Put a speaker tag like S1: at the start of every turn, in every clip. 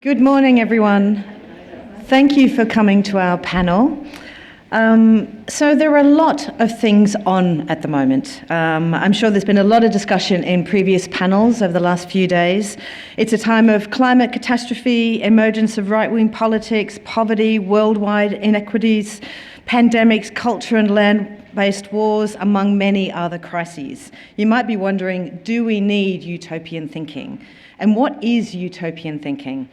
S1: Good morning, everyone. Thank you for coming to our panel. So there are a lot of things on at the moment. I'm sure there's been a lot of discussion in previous panels over the last few days. It's a time of climate catastrophe, emergence of right-wing politics, poverty, worldwide inequities, pandemics, culture and land-based wars, among many other crises. You might be wondering, do we need utopian thinking? And what is utopian thinking?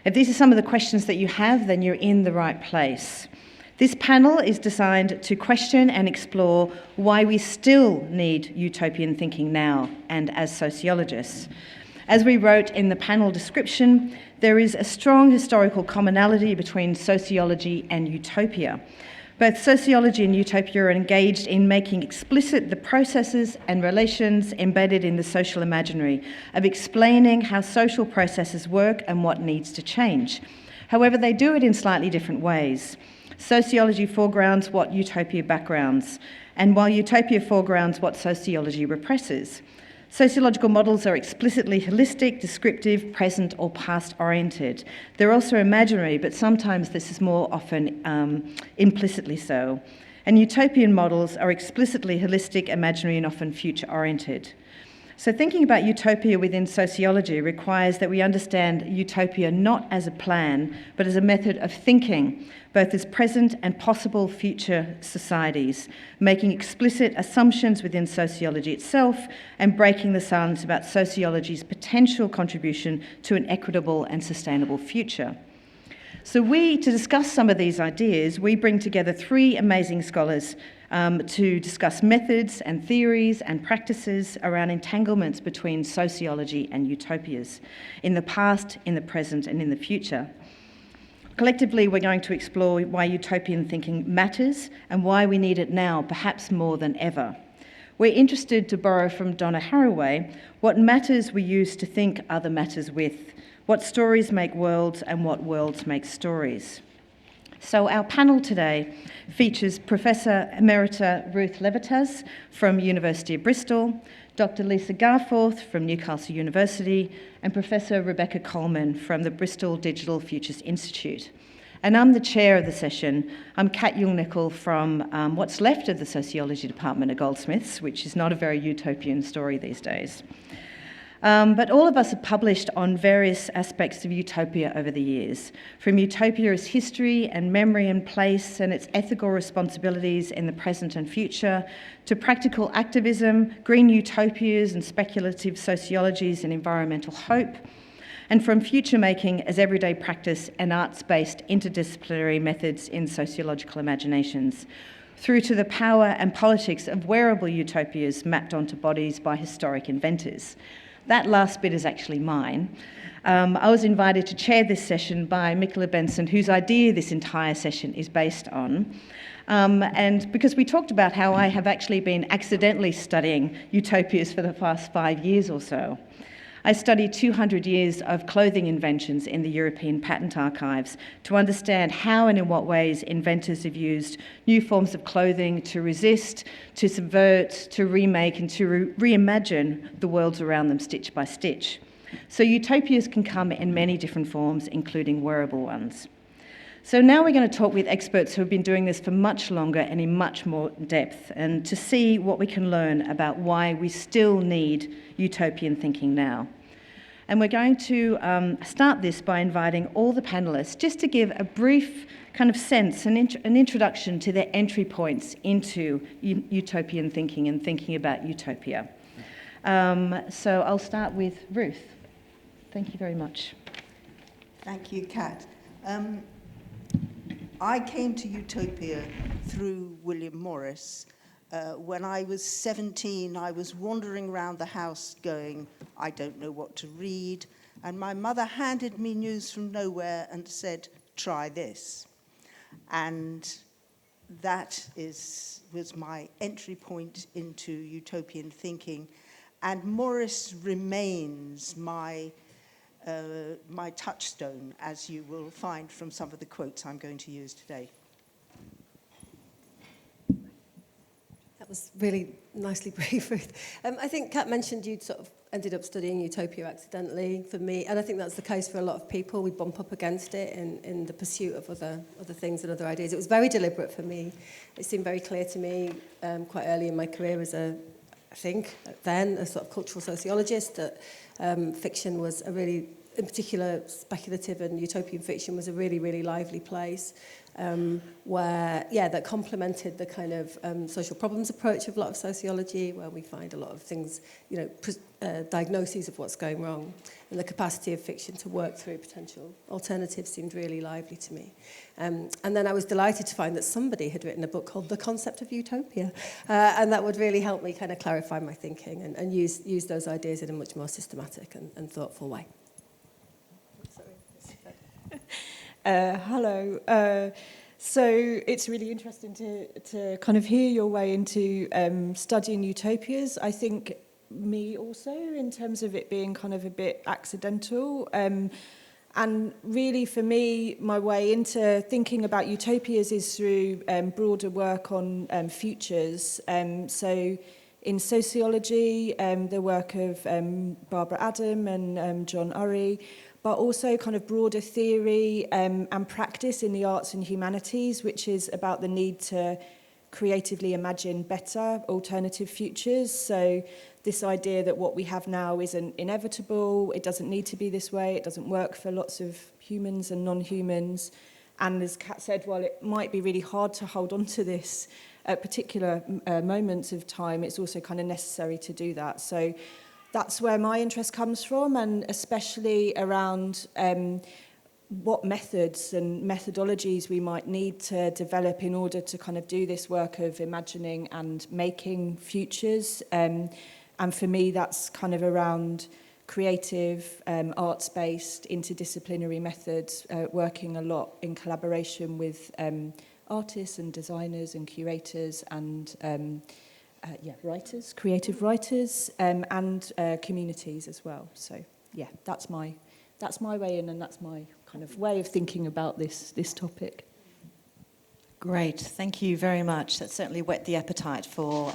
S1: If these are some of the questions that you have, then you're in the right place. This panel is designed to question and explore why we still need utopian thinking now and as sociologists. As we wrote in the panel description, there is a strong historical commonality between sociology and utopia. Both sociology and utopia are engaged in making explicit the processes and relations embedded in the social imaginary, of explaining how social processes work and what needs to change. However, they do it in slightly different ways. Sociology foregrounds what utopia backgrounds, and while utopia foregrounds what sociology represses. Sociological models are explicitly holistic, descriptive, present or past-oriented. They're also imaginary, but sometimes this is more often implicitly so. And utopian models are explicitly holistic, imaginary and often future-oriented. So thinking about utopia within sociology requires that we understand utopia not as a plan, but as a method of thinking, both as present and possible future societies, making explicit assumptions within sociology itself and breaking the silence about sociology's potential contribution to an equitable and sustainable future. So to discuss some of these ideas, we bring together three amazing scholars to discuss methods and theories and practices around entanglements between sociology and utopias in the past, in the present, and in the future. Collectively, we're going to explore why utopian thinking matters and why we need it now, perhaps more than ever. We're interested, to borrow from Donna Haraway, what matters we use to think other matters with, what stories make worlds and what worlds make stories. So our panel today features Professor Emerita Ruth Levitas from University of Bristol, Dr. Lisa Garforth from Newcastle University, and Professor Rebecca Coleman from the Bristol Digital Futures Institute. And I'm the chair of the session. I'm Kat Jungnickel from what's left of the Sociology Department at Goldsmiths, which is not a very utopian story these days. But all of us have published on various aspects of utopia over the years, from utopia as history and memory and place and its ethical responsibilities in the present and future, to practical activism, green utopias and speculative sociologies and environmental hope, and from future making as everyday practice and arts-based interdisciplinary methods in sociological imaginations, through to the power and politics of wearable utopias mapped onto bodies by historic inventors. That last bit is actually mine. I was invited to chair this session by Mikela Benson, whose idea this entire session is based on. And because we talked about how I have actually been accidentally studying utopias for the past 5 years or so. I studied 200 years of clothing inventions in the European patent archives to understand how and in what ways inventors have used new forms of clothing to resist, to subvert, to remake and to reimagine the worlds around them stitch by stitch. So utopias can come in many different forms, including wearable ones. So now we're going to talk with experts who have been doing this for much longer and in much more depth, and to see what we can learn about why we still need utopian thinking now. And we're going to start this by inviting all the panellists just to give a brief kind of sense, an introduction to their entry points into utopian thinking and thinking about utopia. So I'll start with Ruth. Thank you very much.
S2: Thank you, Kat. I came to utopia through William Morris. When I was 17, I was wandering around the house going, I don't know what to read. And my mother handed me news from nowhere and said, try this. And that was my entry point into utopian thinking. And Morris remains my touchstone, as you will find from some of the quotes I'm going to use today.
S3: That was really nicely brief, Ruth. I think Kat mentioned you'd sort of ended up studying utopia accidentally for me, and I think that's the case for a lot of people. We bump up against it in the pursuit of other things and other ideas. It was very deliberate for me. It seemed very clear to me quite early in my career as a sort of cultural sociologist, that fiction was a really, in particular speculative and utopian fiction, was a really, really lively place. That complemented the kind of social problems approach of a lot of sociology, where we find a lot of things, diagnoses of what's going wrong, and the capacity of fiction to work through potential alternatives seemed really lively to me. And then I was delighted to find that somebody had written a book called The Concept of Utopia, and that would really help me kind of clarify my thinking and use those ideas in a much more systematic and thoughtful way.
S4: Hello. So it's really interesting to kind of hear your way into studying utopias. I think me also, in terms of it being kind of a bit accidental. And really for me, my way into thinking about utopias is through broader work on futures. So in sociology, the work of Barbara Adam and John Urry, but also kind of broader theory and practice in the arts and humanities, which is about the need to creatively imagine better alternative futures. So this idea that what we have now isn't inevitable, it doesn't need to be this way, it doesn't work for lots of humans and non-humans. And as Kat said, while it might be really hard to hold on to this at particular moments of time, it's also kind of necessary to do that. So that's where my interest comes from, and especially around what methods and methodologies we might need to develop in order to kind of do this work of imagining and making futures. And for me, that's kind of around creative, arts-based, interdisciplinary methods, working a lot in collaboration with artists and designers and curators and writers, creative writers, and communities as well. So yeah, that's my way in, and that's my kind of way of thinking about this topic.
S1: Great, thank you very much. That certainly whet the appetite for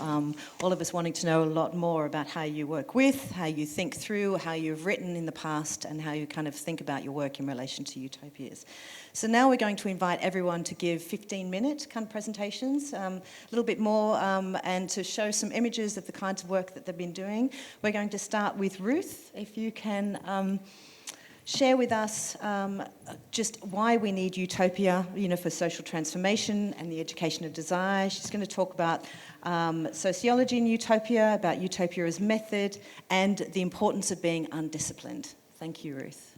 S1: all of us wanting to know a lot more about how you work with, how you think through, how you've written in the past, and how you kind of think about your work in relation to utopias. So now we're going to invite everyone to give 15-minute kind of presentations, a little bit more, and to show some images of the kinds of work that they've been doing. We're going to start with Ruth, if you can share with us just why we need utopia, for social transformation and the education of desire. She's going to talk about sociology in utopia, about utopia as method, and the importance of being undisciplined. Thank you, Ruth.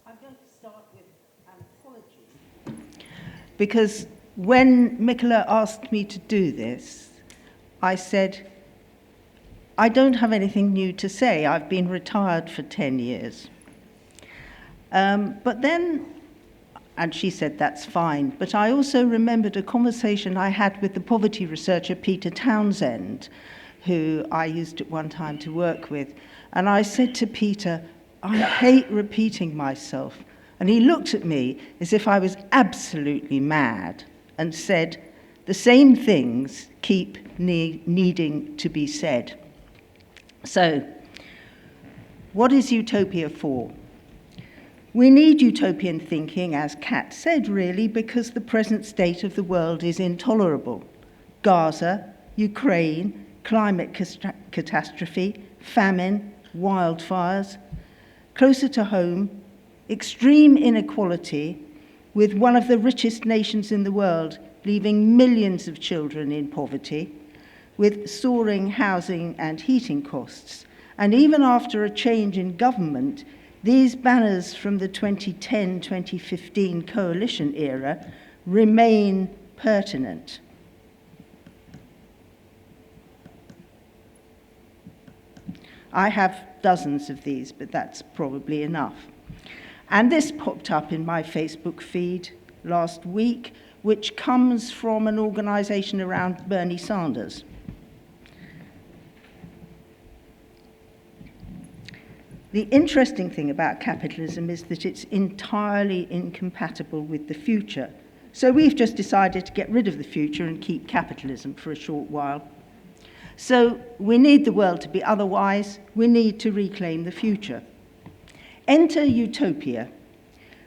S2: I'm going to start with anthropology. Because when Mikola asked me to do this, I said, I don't have anything new to say. I've been retired for 10 years. But then, and she said, that's fine. But I also remembered a conversation I had with the poverty researcher Peter Townsend, who I used at one time to work with. And I said to Peter, I hate repeating myself. And he looked at me as if I was absolutely mad and said, the same things keep needing to be said. So, what is utopia for? We need utopian thinking, as Kat said, really, because the present state of the world is intolerable. Gaza, Ukraine, climate catastrophe, famine, wildfires. Closer to home, extreme inequality, with one of the richest nations in the world leaving millions of children in poverty, with soaring housing and heating costs. And even after a change in government, these banners from the 2010-2015 coalition era remain pertinent. I have dozens of these, but that's probably enough. And this popped up in my Facebook feed last week, which comes from an organization around Bernie Sanders. The interesting thing about capitalism is that it's entirely incompatible with the future. So we've just decided to get rid of the future and keep capitalism for a short while. So we need the world to be otherwise. We need to reclaim the future. Enter utopia.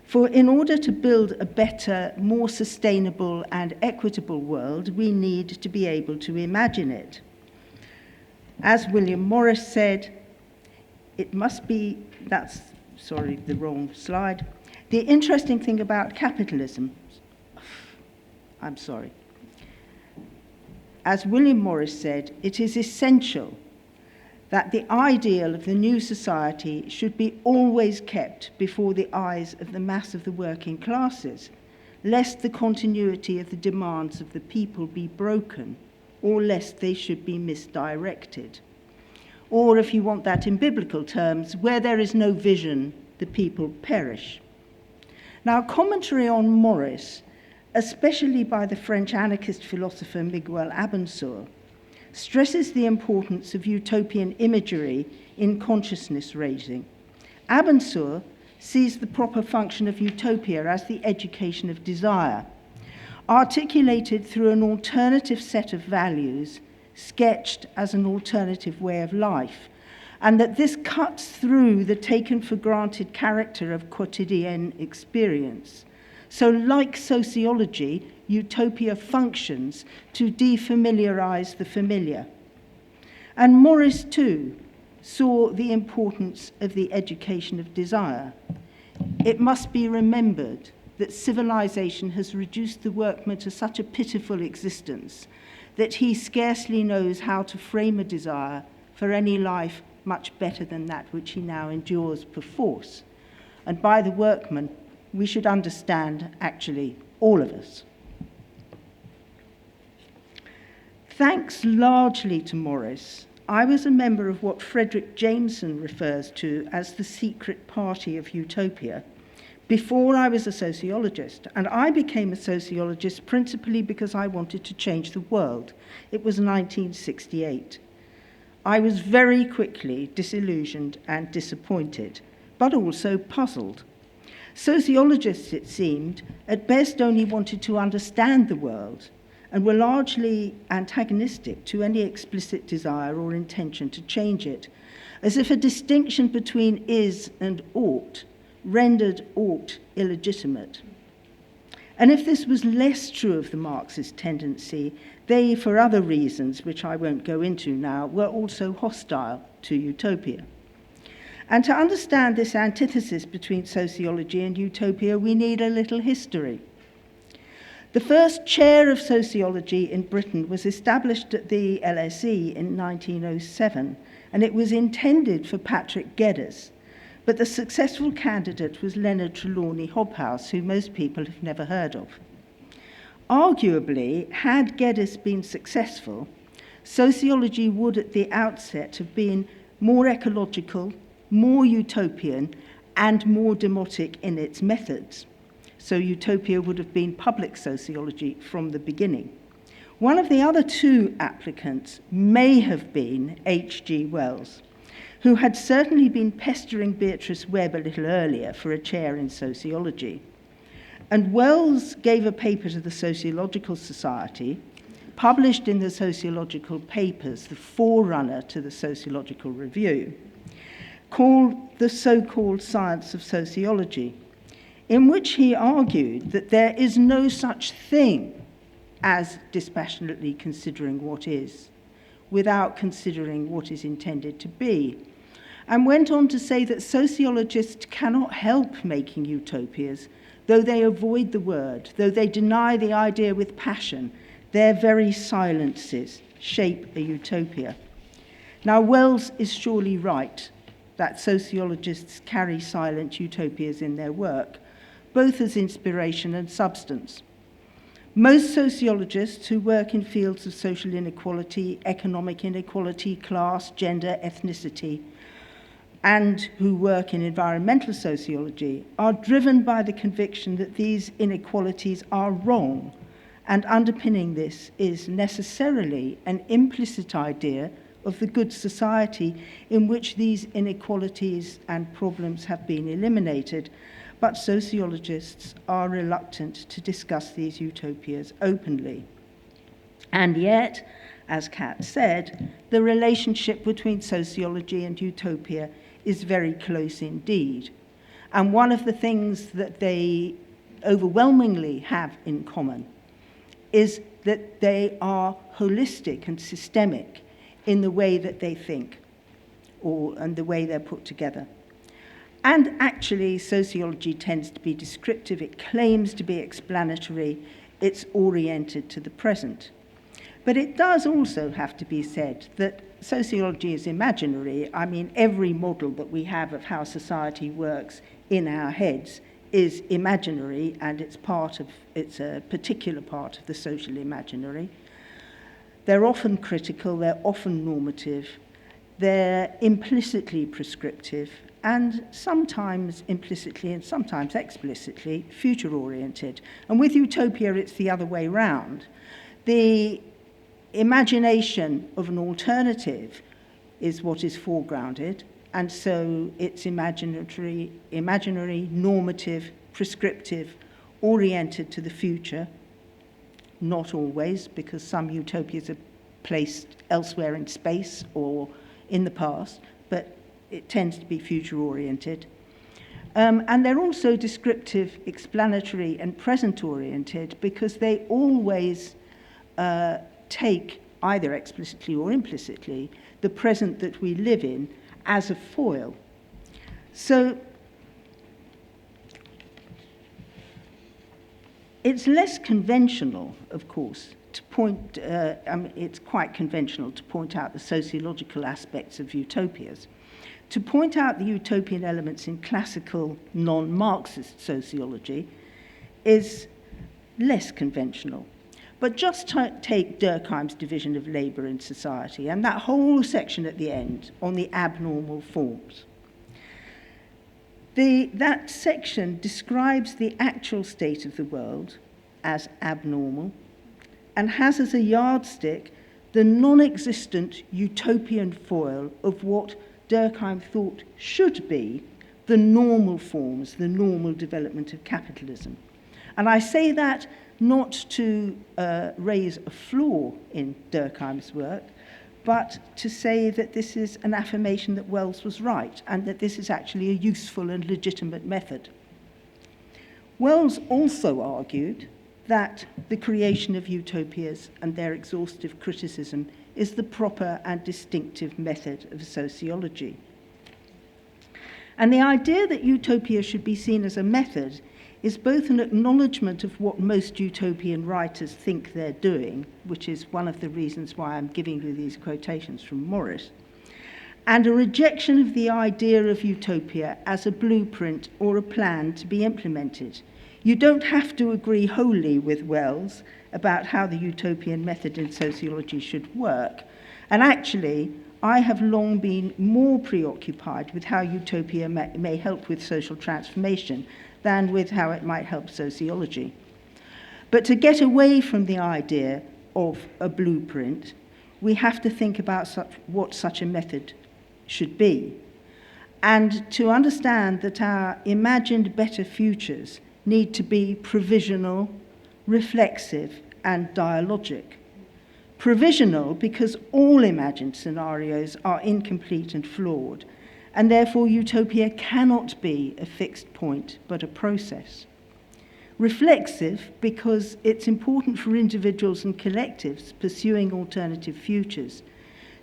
S2: For in order to build a better, more sustainable and equitable world, we need to be able to imagine it. As William Morris said, it must be, the wrong slide. The interesting thing about capitalism, as William Morris said, it is essential that the ideal of the new society should be always kept before the eyes of the mass of the working classes, lest the continuity of the demands of the people be broken, or lest they should be misdirected. Or, if you want that in biblical terms, where there is no vision, the people perish. Now, commentary on Morris, especially by the French anarchist philosopher Miguel Abansur, stresses the importance of utopian imagery in consciousness raising. Abansur sees the proper function of utopia as the education of desire, articulated through an alternative set of values, sketched as an alternative way of life, and that this cuts through the taken for granted character of quotidian experience. So, like sociology, utopia functions to defamiliarize the familiar. And Morris, too, saw the importance of the education of desire. It must be remembered that civilization has reduced the workman to such a pitiful existence that he scarcely knows how to frame a desire for any life much better than that which he now endures perforce. And by the workman, we should understand, actually, all of us. Thanks largely to Morris, I was a member of what Frederick Jameson refers to as the secret party of utopia before I was a sociologist, and I became a sociologist principally because I wanted to change the world. It was 1968. I was very quickly disillusioned and disappointed, but also puzzled. Sociologists, it seemed, at best only wanted to understand the world and were largely antagonistic to any explicit desire or intention to change it, as if a distinction between is and ought rendered ought illegitimate. And if this was less true of the Marxist tendency, they, for other reasons, which I won't go into now, were also hostile to utopia. And to understand this antithesis between sociology and utopia, we need a little history. The first chair of sociology in Britain was established at the LSE in 1907, and it was intended for Patrick Geddes, but the successful candidate was Leonard Trelawney Hobhouse, who most people have never heard of. Arguably, had Geddes been successful, sociology would at the outset have been more ecological, more utopian, and more demotic in its methods. So utopia would have been public sociology from the beginning. One of the other two applicants may have been H.G. Wells, who had certainly been pestering Beatrice Webb a little earlier for a chair in sociology. And Wells gave a paper to the Sociological Society, published in the Sociological Papers, the forerunner to the Sociological Review, called The So-Called Science of Sociology, in which he argued that there is no such thing as dispassionately considering what is, without considering what is intended to be, and went on to say that sociologists cannot help making utopias, though they avoid the word, though they deny the idea with passion, their very silences shape a utopia. Now, Wells is surely right that sociologists carry silent utopias in their work, both as inspiration and substance. Most sociologists who work in fields of social inequality, economic inequality, class, gender, ethnicity, and who work in environmental sociology are driven by the conviction that these inequalities are wrong, and underpinning this is necessarily an implicit idea of the good society in which these inequalities and problems have been eliminated, but sociologists are reluctant to discuss these utopias openly. And yet,
S5: as Kat said, the relationship between sociology and utopia is very close indeed. And one of the things that they overwhelmingly have in common is that they are holistic and systemic in the way that they think, and the way they're put together. And actually, sociology tends to be descriptive. It claims to be explanatory. It's oriented to the present. But it does also have to be said that sociology is imaginary. I mean, every model that we have of how society works in our heads is imaginary, and it's a particular part of the social imaginary. They're often critical, they're often normative, they're implicitly prescriptive, and sometimes implicitly and sometimes explicitly future-oriented. And with utopia, it's the other way round. The imagination of an alternative is what is foregrounded, and so it's imaginary, normative, prescriptive, oriented to the future. Not always, because some utopias are placed elsewhere in space or in the past, but it tends to be future-oriented. And they're also descriptive, explanatory, and present-oriented because they always take, either explicitly or implicitly, the present that we live in as a foil. So it's less conventional, of course, to point, it's quite conventional to point out the sociological aspects of utopias. To point out the utopian elements in classical non-Marxist sociology is less conventional. But just take Durkheim's division of labour in society and that whole section at the end on the abnormal forms. That section describes the actual state of the world as abnormal and has as a yardstick the non-existent utopian foil of what Durkheim thought should be the normal forms, the normal development of capitalism. And I say that not to raise a flaw in Durkheim's work, but to say that this is an affirmation that Wells was right and that this is actually a useful and legitimate method. Wells also argued that the creation of utopias and their exhaustive criticism is the proper and distinctive method of sociology. And the idea that utopia should be seen as a method is both an acknowledgement of what most utopian writers think they're doing, which is one of the reasons why I'm giving you these quotations from Morris, and a rejection of the idea of utopia as a blueprint or a plan to be implemented. You don't have to agree wholly with Wells about how the utopian method in sociology should work. And actually, I have long been more preoccupied with how utopia may help with social transformation than with how it might help sociology. But to get away from the idea of a blueprint, we have to think about what such a method should be, and to understand that our imagined better futures need to be provisional, reflexive, and dialogic. Provisional because all imagined scenarios are incomplete and flawed, and therefore utopia cannot be a fixed point, but a process. Reflexive because it's important for individuals and collectives pursuing alternative futures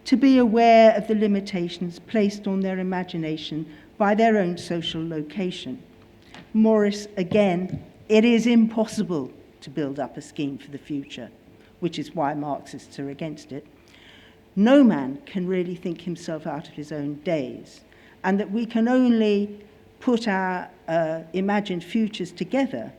S5: to be aware of the limitations placed on their imagination by their own social location. Morris, again, it is impossible to build up a scheme for the future, which is why Marxists are against it. No man can really think himself out of his own days, and that we can only put our imagined futures together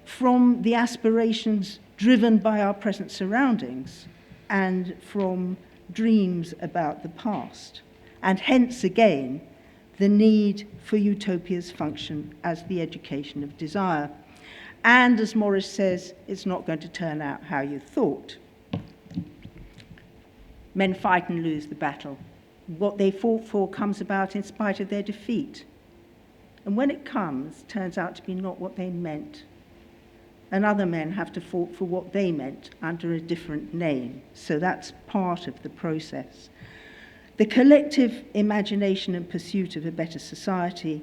S5: from the aspirations driven by our present surroundings and from dreams about the past. And hence, again, the need for utopia's function as the education of desire. And as Morris says, it's not going to turn out how you thought. Men fight and lose the battle. What they fought for comes about in spite of their defeat. And when it comes, turns out to be not what they meant. and other men have to fight for what they meant under a different name. So that's part of the process. The collective imagination and pursuit of a better society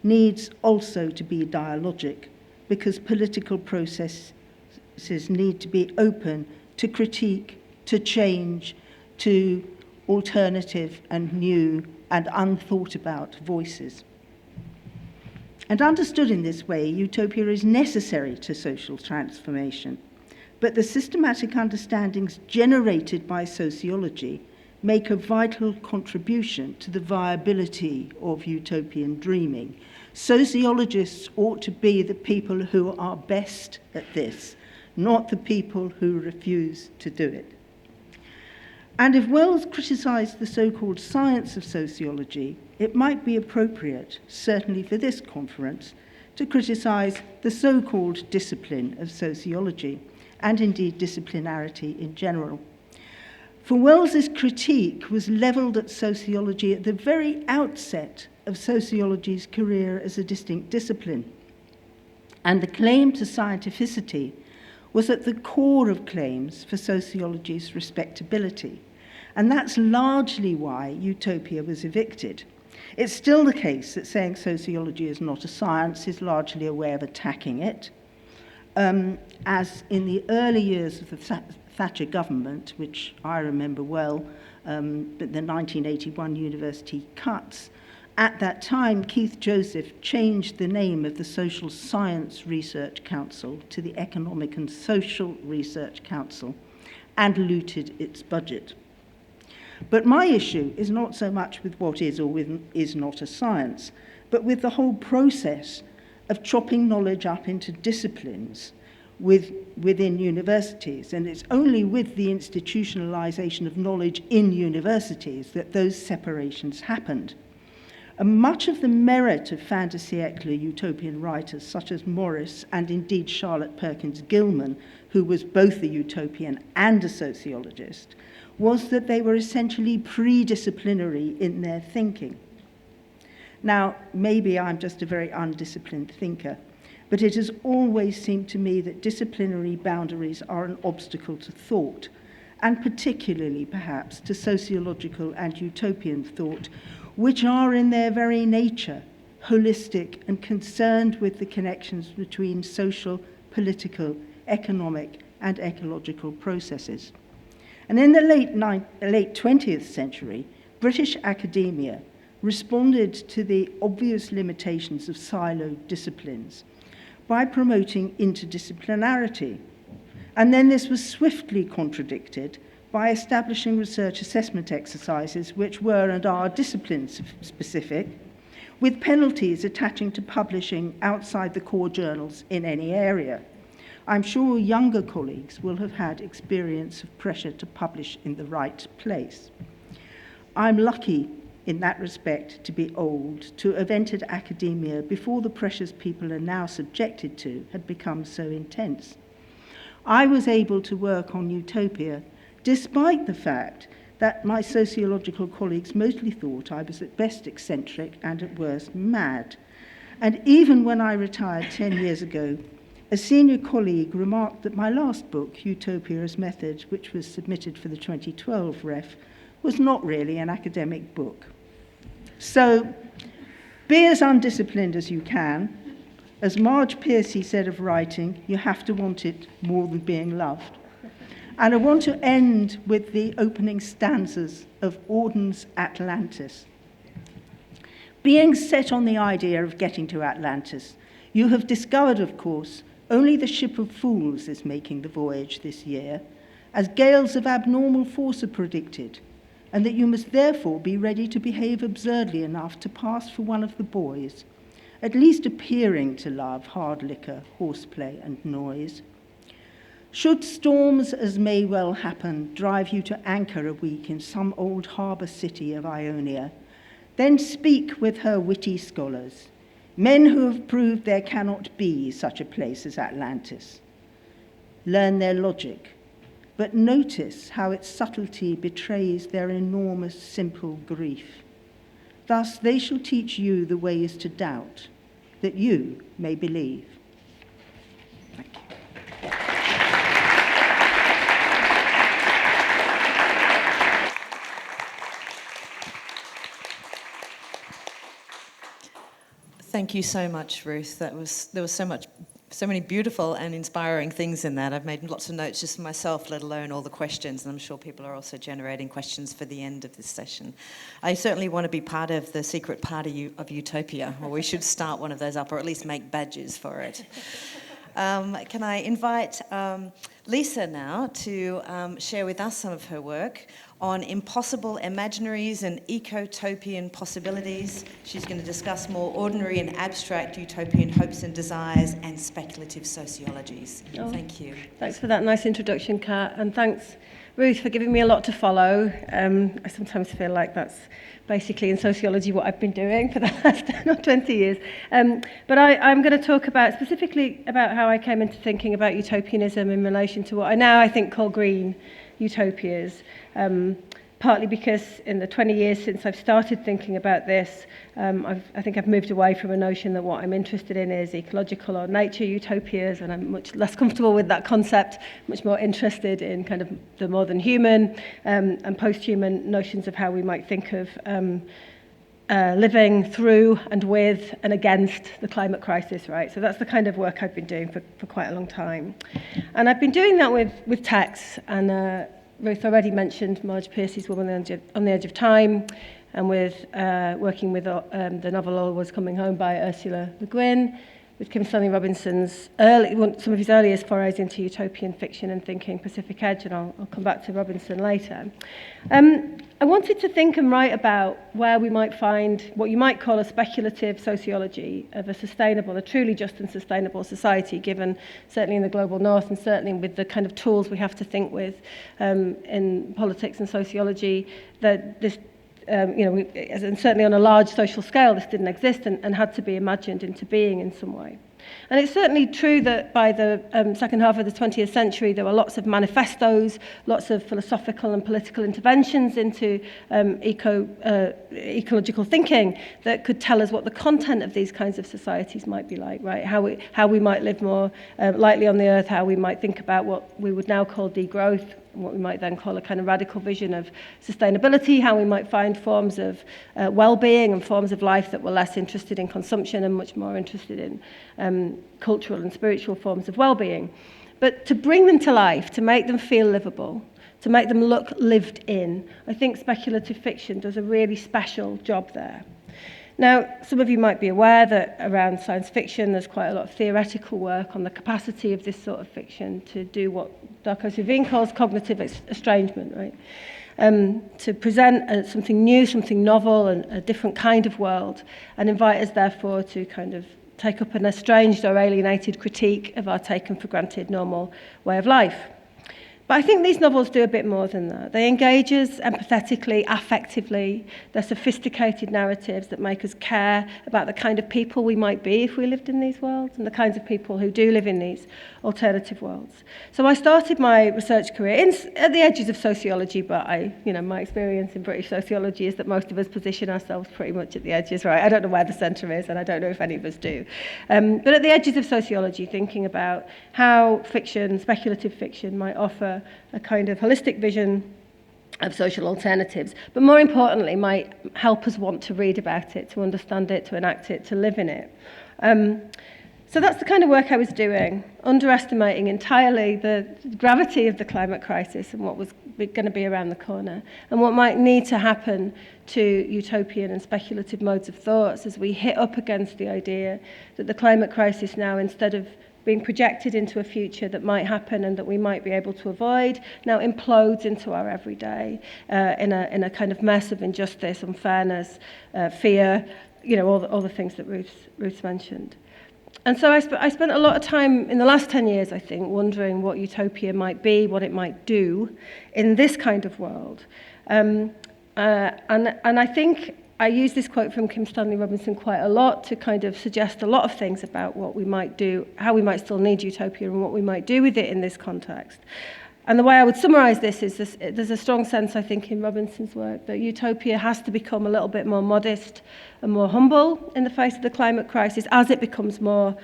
S5: needs also to be dialogic, because political processes need to be open to critique, to change, to alternative and new and unthought about voices. And understood in this way, utopia is necessary to social transformation. But the systematic understandings generated by sociology make a vital contribution to the viability of utopian dreaming. Sociologists ought to be the people who are best at this, not the people who refuse to do it. And if Wells criticised the so-called science of sociology, it might be appropriate, certainly for this conference, to criticise the so-called discipline of sociology, and indeed disciplinarity in general. For Wells's critique was levelled at sociology at the very outset of sociology's career as a distinct discipline. And the claim to scientificity was at the core of claims for sociology's respectability. And that's largely why utopia was evicted. It's still the case that saying sociology is not a science is largely a way of attacking it. As in the early years of the Thatcher government, which I remember well, but the 1981 university cuts, at that time, Keith Joseph changed the name of the Social Science Research Council to the Economic and Social Research Council and looted its budget. But my issue is not so much with what is or is not a science, but with the whole process of chopping knowledge up into disciplines within universities. And it's only with the institutionalization of knowledge in universities that those separations happened. And much of the merit of fin de siècle utopian writers such as Morris and indeed Charlotte Perkins Gilman, who was both a utopian and a sociologist, was that they were essentially pre-disciplinary in their thinking. Now, maybe I'm just a very undisciplined thinker, but it has always seemed to me that disciplinary boundaries are an obstacle to thought, and particularly, perhaps, to sociological and utopian thought, which are in their very nature holistic and concerned with the connections between social, political, economic, and ecological processes. And in the late 20th century, British academia responded to the obvious limitations of siloed disciplines by promoting interdisciplinarity. And then this was swiftly contradicted by establishing research assessment exercises which were and are discipline-specific, with penalties attaching to publishing outside the core journals in any area. I'm sure younger colleagues will have had experience of pressure to publish in the right place. I'm lucky in that respect to be old, to have entered academia before the pressures people are now subjected to had become so intense. I was able to work on utopia despite the fact that my sociological colleagues mostly thought I was at best eccentric and at worst mad. And even when I retired 10 years ago, a senior colleague remarked that my last book, Utopia as Method, which was submitted for the 2012 ref, was not really an academic book. So be as undisciplined as you can. As Marge Piercy said of writing, you have to want it more than being loved. And I want to end with the opening stanzas of Auden's Atlantis. Being set on the idea of getting to Atlantis, you have discovered, of course, only the ship of fools is making the voyage this year, as gales of abnormal force are predicted, and that you must therefore be ready to behave absurdly enough to pass for one of the boys, at least appearing to love hard liquor, horseplay, and noise. Should storms, as may well happen, drive you to anchor a week in some old harbour city of Ionia, then speak with her witty scholars, men who have proved there cannot be such a place as Atlantis. Learn their logic, but notice how its subtlety betrays their enormous simple grief. Thus they shall teach you the ways to doubt, that you may believe. Thank you.
S1: Thank you so much, Ruth. There was so many beautiful and inspiring things in that. I've made lots of notes just for myself, let alone all the questions, and I'm sure people are also generating questions for the end of this session. I certainly want to be part of the secret party of Utopia, or we should start one of those up, or at least make badges for it. Can I invite Lisa now to share with us some of her work on impossible imaginaries and ecotopian possibilities. She's going to discuss more ordinary and abstract utopian hopes and desires and speculative sociologies.
S3: Oh,
S1: thank you.
S3: Thanks for that nice introduction, Kat, and thanks, Ruth, for giving me a lot to follow. I sometimes feel like that's basically in sociology what I've been doing for the last 10 or 20 years. But I'm going to talk specifically about how I came into thinking about utopianism in relation to what I think call green utopias, partly because in the 20 years since I've started thinking about this, I think I've moved away from a notion that what I'm interested in is ecological or nature utopias, and I'm much less comfortable with that concept, much more interested in kind of the more than human and post-human notions of how we might think of living through and with and against the climate crisis, right? So that's the kind of work I've been doing for quite a long time. And I've been doing that with texts, and Ruth already mentioned Marge Piercy's Woman on the Edge of Time, and with working with the novel All Was Coming Home by Ursula Le Guin, with Kim Stanley Robinson's some of his earliest forays into utopian fiction and thinking, Pacific Edge, and I'll come back to Robinson later. I wanted to think and write about where we might find what you might call a speculative sociology of a truly just and sustainable society, given certainly in the global north and certainly with the kind of tools we have to think with in politics and sociology, that this and certainly on a large social scale, this didn't exist and had to be imagined into being in some way. And it's certainly true that by the second half of the 20th century, there were lots of manifestos, lots of philosophical and political interventions into ecological thinking that could tell us what the content of these kinds of societies might be like, right? How we might live more lightly on the earth, how we might think about what we would now call degrowth, and what we might then call a kind of radical vision of sustainability, how we might find forms of well-being and forms of life that were less interested in consumption and much more interested in cultural and spiritual forms of well-being. But to bring them to life, to make them feel livable, to make them look lived in, I think speculative fiction does a really special job there. Now, some of you might be aware that around science fiction, there's quite a lot of theoretical work on the capacity of this sort of fiction to do what Darko Suvin calls cognitive estrangement, right? To present something new, something novel, and a different kind of world, and invite us, therefore, to kind of take up an estranged or alienated critique of our taken for granted normal way of life. But I think these novels do a bit more than that. They engage us empathetically, affectively. They're sophisticated narratives that make us care about the kind of people we might be if we lived in these worlds and the kinds of people who do live in these alternative worlds. So I started my research career at the edges of sociology, but my experience in British sociology is that most of us position ourselves pretty much at the edges, right? I don't know where the centre is, and I don't know if any of us do. But at the edges of sociology, thinking about how fiction, speculative fiction, might offer a kind of holistic vision of social alternatives, but more importantly, might help us want to read about it, to understand it, to enact it, to live in it. So that's the kind of work I was doing, underestimating entirely the gravity of the climate crisis and what was going to be around the corner, and what might need to happen to utopian and speculative modes of thoughts as we hit up against the idea that the climate crisis now, instead of being projected into a future that might happen and that we might be able to avoid, now implodes into our everyday in a kind of mess of injustice, unfairness, fear, all the things that Ruth's mentioned. And so I spent a lot of time in the last 10 years, I think, wondering what utopia might be, what it might do in this kind of world. And I think I use this quote from Kim Stanley Robinson quite a lot to kind of suggest a lot of things about what we might do, how we might still need utopia and what we might do with it in this context. And the way I would summarise this is there's a strong sense, I think, in Robinson's work that utopia has to become a little bit more modest and more humble in the face of the climate crisis as it becomes more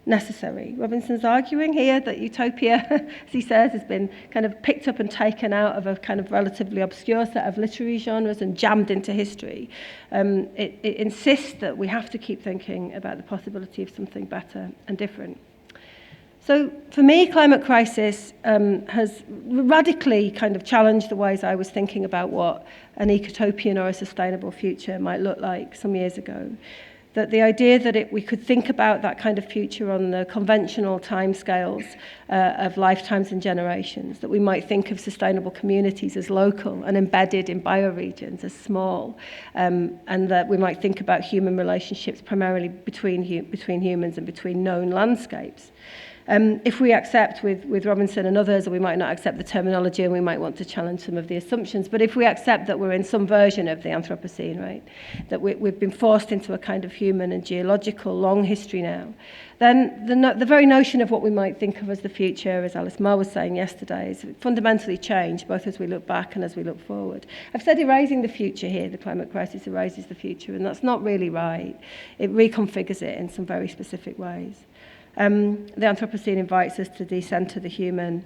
S3: necessary. Robinson's arguing here that utopia, as he says, has been kind of picked up and taken out of a kind of relatively obscure set of literary genres and jammed into history. It insists that we have to keep thinking about the possibility of something better and different. So for me, climate crisis has radically kind of challenged the ways I was thinking about what an ecotopian or a sustainable future might look like some years ago. That the idea that we could think about that kind of future on the conventional timescales of lifetimes and generations, that we might think of sustainable communities as local and embedded in bioregions as small, and that we might think about human relationships primarily between humans and between known landscapes. If we accept with Robinson and others, or we might not accept the terminology and we might want to challenge some of the assumptions, but if we accept that we're in some version of the Anthropocene, right, that we've been forced into a kind of human and geological long history now, then the very notion of what we might think of as the future, as Alice Marr was saying yesterday, is fundamentally changed, both as we look back and as we look forward. I've said erasing the future here, the climate crisis erases the future, and that's not really right. It reconfigures it in some very specific ways. The Anthropocene invites us to decenter the human,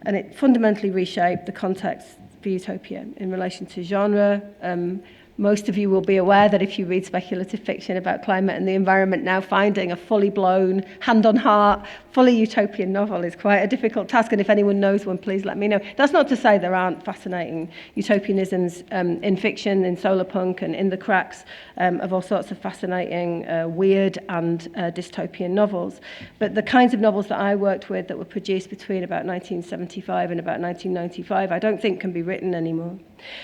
S3: and it fundamentally reshaped the context for utopia in relation to genre. Most of you will be aware that if you read speculative fiction about climate and the environment now, finding a fully blown, hand-on-heart, fully utopian novel is quite a difficult task, and if anyone knows one, please let me know. That's not to say there aren't fascinating utopianisms in fiction, in solar punk, and in the cracks of all sorts of fascinating, weird and dystopian novels. But the kinds of novels that I worked with that were produced between about 1975 and about 1995, I don't think can be written anymore.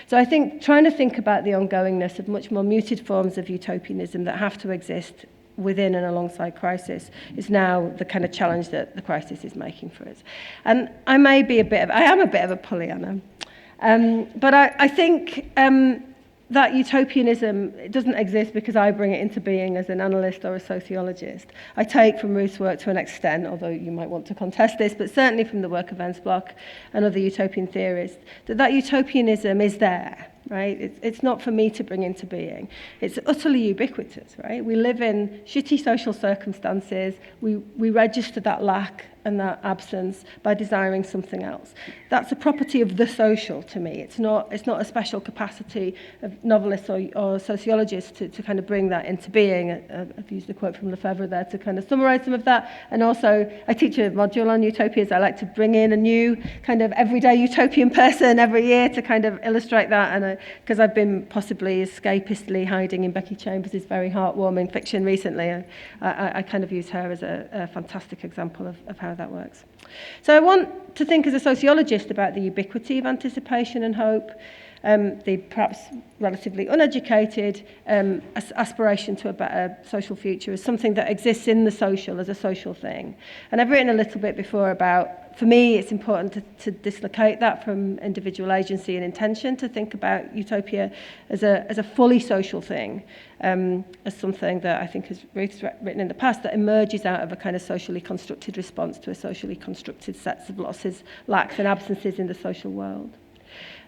S3: So I think trying to think about the ongoingness of much more muted forms of utopianism that have to exist within and alongside crisis is now the kind of challenge that the crisis is making for us. And I am a bit of a Pollyanna, but I think that utopianism doesn't exist because I bring it into being as an analyst or a sociologist. I take from Ruth's work to an extent, although you might want to contest this, but certainly from the work of Ernst Bloch and other utopian theorists, that utopianism is there, right? It's not for me to bring into being. It's utterly ubiquitous, right? We live in shitty social circumstances. We register that lack and that absence by desiring something else. That's a property of the social to me. It's not a special capacity of novelists or sociologists to kind of bring that into being. I've used a quote from Lefebvre there to kind of summarize some of that. And also, I teach a module on utopias. I like to bring in a new kind of everyday utopian person every year to kind of illustrate that. And because I've been possibly escapistly hiding in Becky Chambers' very heartwarming fiction recently, I kind of use her as a fantastic example of how that works. So I want to think as a sociologist about the ubiquity of anticipation and hope, the perhaps relatively uneducated aspiration to a better social future as something that exists in the social as a social thing. And I've written a little bit before about, for me, it's important to dislocate that from individual agency and intention, to think about utopia as a fully social thing, as something that I think, as Ruth's written in the past, that emerges out of a kind of socially constructed response to a socially constructed sets of losses, lacks and absences in the social world.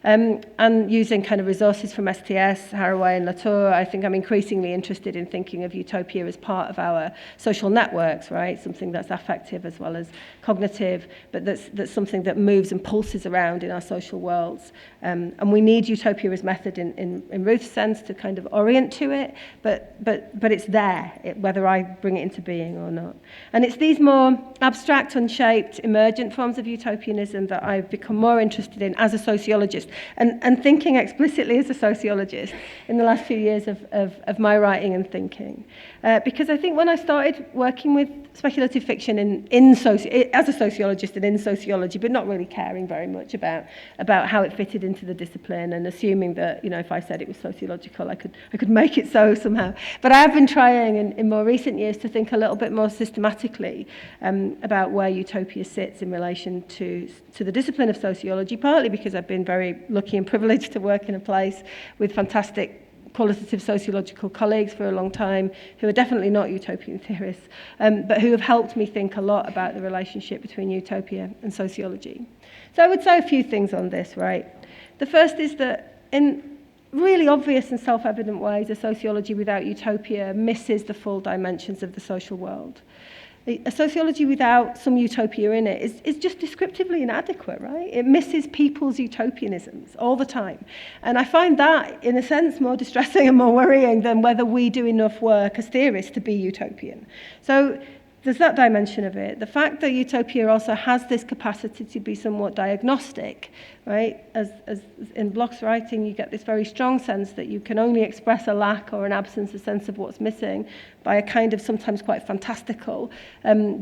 S3: And using kind of resources from STS, Haraway and Latour, I think I'm increasingly interested in thinking of utopia as part of our social networks, right? Something that's affective as well as cognitive, but that's something that moves and pulses around in our social worlds. And we need utopia as method in Ruth's sense to kind of orient to it, but it's there, whether I bring it into being or not. And it's these more abstract, unshaped, emergent forms of utopianism that I've become more interested in as a sociologist, and thinking explicitly as a sociologist in the last few years of my writing and thinking. Because I think when I started working with speculative fiction as a sociologist and in sociology, but not really caring very much about how it fitted into the discipline and assuming that, if I said it was sociological, I could make it so somehow. But I have been trying in more recent years to think a little bit more systematically about where utopia sits in relation to the discipline of sociology, partly because I've been very lucky and privileged to work in a place with fantastic qualitative sociological colleagues for a long time who are definitely not utopian theorists, but who have helped me think a lot about the relationship between utopia and sociology. So I would say a few things on this, right? The first is that in really obvious and self-evident ways, a sociology without utopia misses the full dimensions of the social world. A sociology without some utopia in it is just descriptively inadequate, right? It misses people's utopianisms all the time. And I find that, in a sense, more distressing and more worrying than whether we do enough work as theorists to be utopian. So there's that dimension of it. The fact that utopia also has this capacity to be somewhat diagnostic, right? As in Bloch's writing, you get this very strong sense that you can only express a lack or an absence, a sense of what's missing, by a kind of sometimes quite fantastical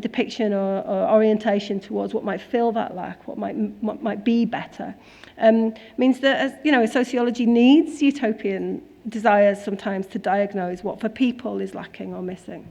S3: depiction or orientation towards what might fill that lack, what might be better. Means that, sociology needs utopian desires sometimes to diagnose what for people is lacking or missing.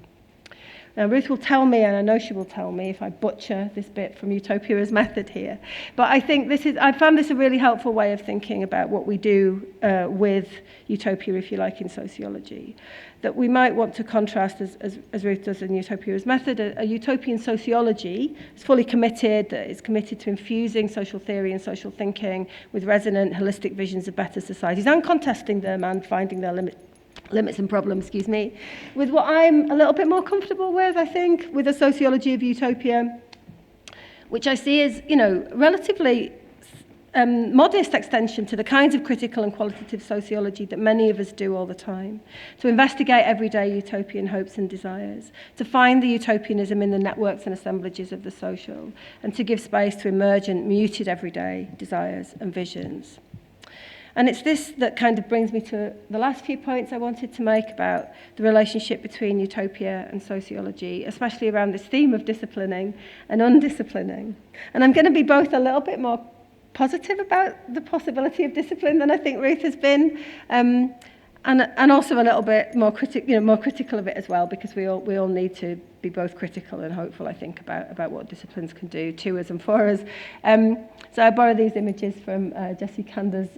S3: Now, Ruth will tell me, and I know she will tell me if I butcher this bit from Utopia's method here, but I think I found this a really helpful way of thinking about what we do with utopia, if you like, in sociology. That we might want to contrast, as Ruth does in Utopia's method, a utopian sociology is fully committed, that is committed to infusing social theory and social thinking with resonant, holistic visions of better societies and contesting them and finding their limits and problems, with what I'm a little bit more comfortable with, I think, with a sociology of utopia, which I see as, relatively modest extension to the kinds of critical and qualitative sociology that many of us do all the time, to investigate everyday utopian hopes and desires, to find the utopianism in the networks and assemblages of the social, and to give space to emergent, muted everyday desires and visions. And it's this that kind of brings me to the last few points I wanted to make about the relationship between utopia and sociology, especially around this theme of disciplining and undisciplining. And I'm going to be both a little bit more positive about the possibility of discipline than I think Ruth has been, and also a little bit more critical of it as well, because we all need to be both critical and hopeful, I think, about what disciplines can do to us and for us. So I borrow these images from Jessie Kander's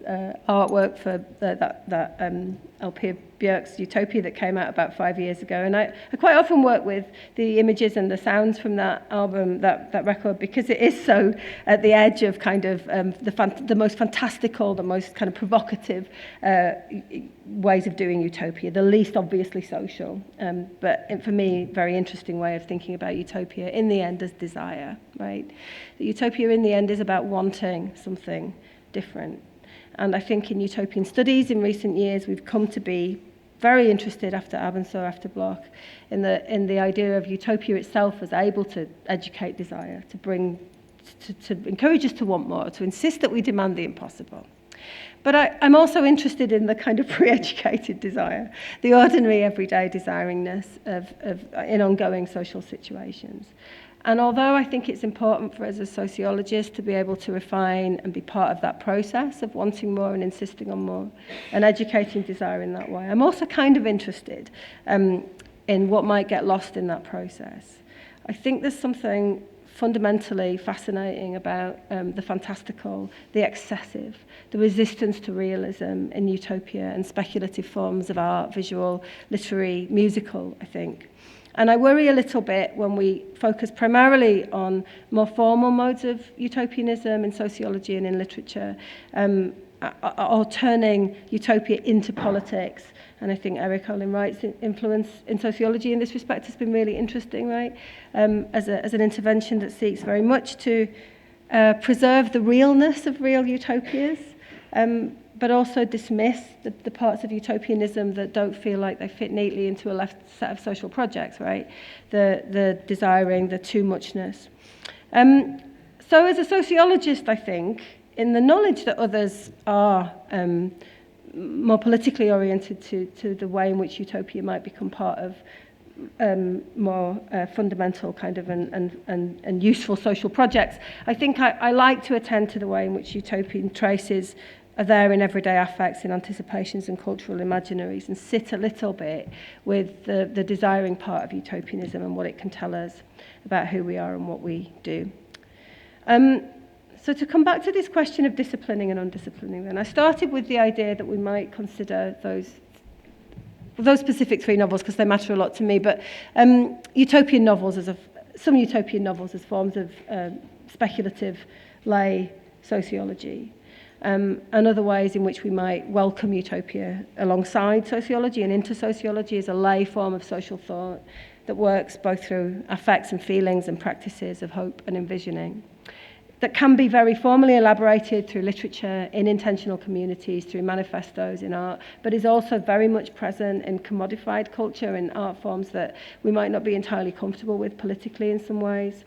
S3: artwork for that LP of Björk's Utopia that came out about 5 years ago. And I quite often work with the images and the sounds from that album, that record, because it is so at the edge of kind of the most fantastical, the most kind of provocative ways of doing utopia, the least obviously social, but for me, very interesting way of thinking about utopia in the end as desire, right? The utopia in the end is about wanting something different. And I think in utopian studies in recent years, we've come to be very interested after Abensohr, after Bloch, in the idea of utopia itself as able to educate desire, to encourage us to want more, to insist that we demand the impossible. But I'm also interested in the kind of pre-educated desire, the ordinary everyday desiringness in ongoing social situations. And although I think it's important for us as sociologists to be able to refine and be part of that process of wanting more and insisting on more and educating desire in that way, I'm also kind of interested in what might get lost in that process. I think there's something fundamentally fascinating about the fantastical, the excessive, the resistance to realism in utopia and speculative forms of art, visual, literary, musical, I think. And I worry a little bit when we focus primarily on more formal modes of utopianism in sociology and in literature, or turning utopia into politics. And I think Eric Olin Wright's influence in sociology in this respect has been really interesting, right? As an intervention that seeks very much to preserve the realness of real utopias, but also dismiss the parts of utopianism that don't feel like they fit neatly into a left set of social projects, right? The desiring, the too muchness. So as a sociologist, I think, in the knowledge that others are more politically oriented to the way in which utopia might become part of more fundamental kind of and useful social projects, I think I like to attend to the way in which utopian traces are there in everyday affects, in anticipations and cultural imaginaries, and sit a little bit with the desiring part of utopianism and what it can tell us about who we are and what we do. So to come back to this question of disciplining and undisciplining, then I started with the idea that we might consider those specific three novels because they matter a lot to me, but utopian novels some utopian novels as forms of speculative lay sociology. And other ways in which we might welcome utopia alongside sociology and into sociology as a lay form of social thought,
S6: that works both through affects and feelings and practices of hope and envisioning, that can be very formally elaborated through literature, in intentional communities, through manifestos, in art, but is also very much present in commodified culture, in art forms that we might not be entirely comfortable with politically in some ways.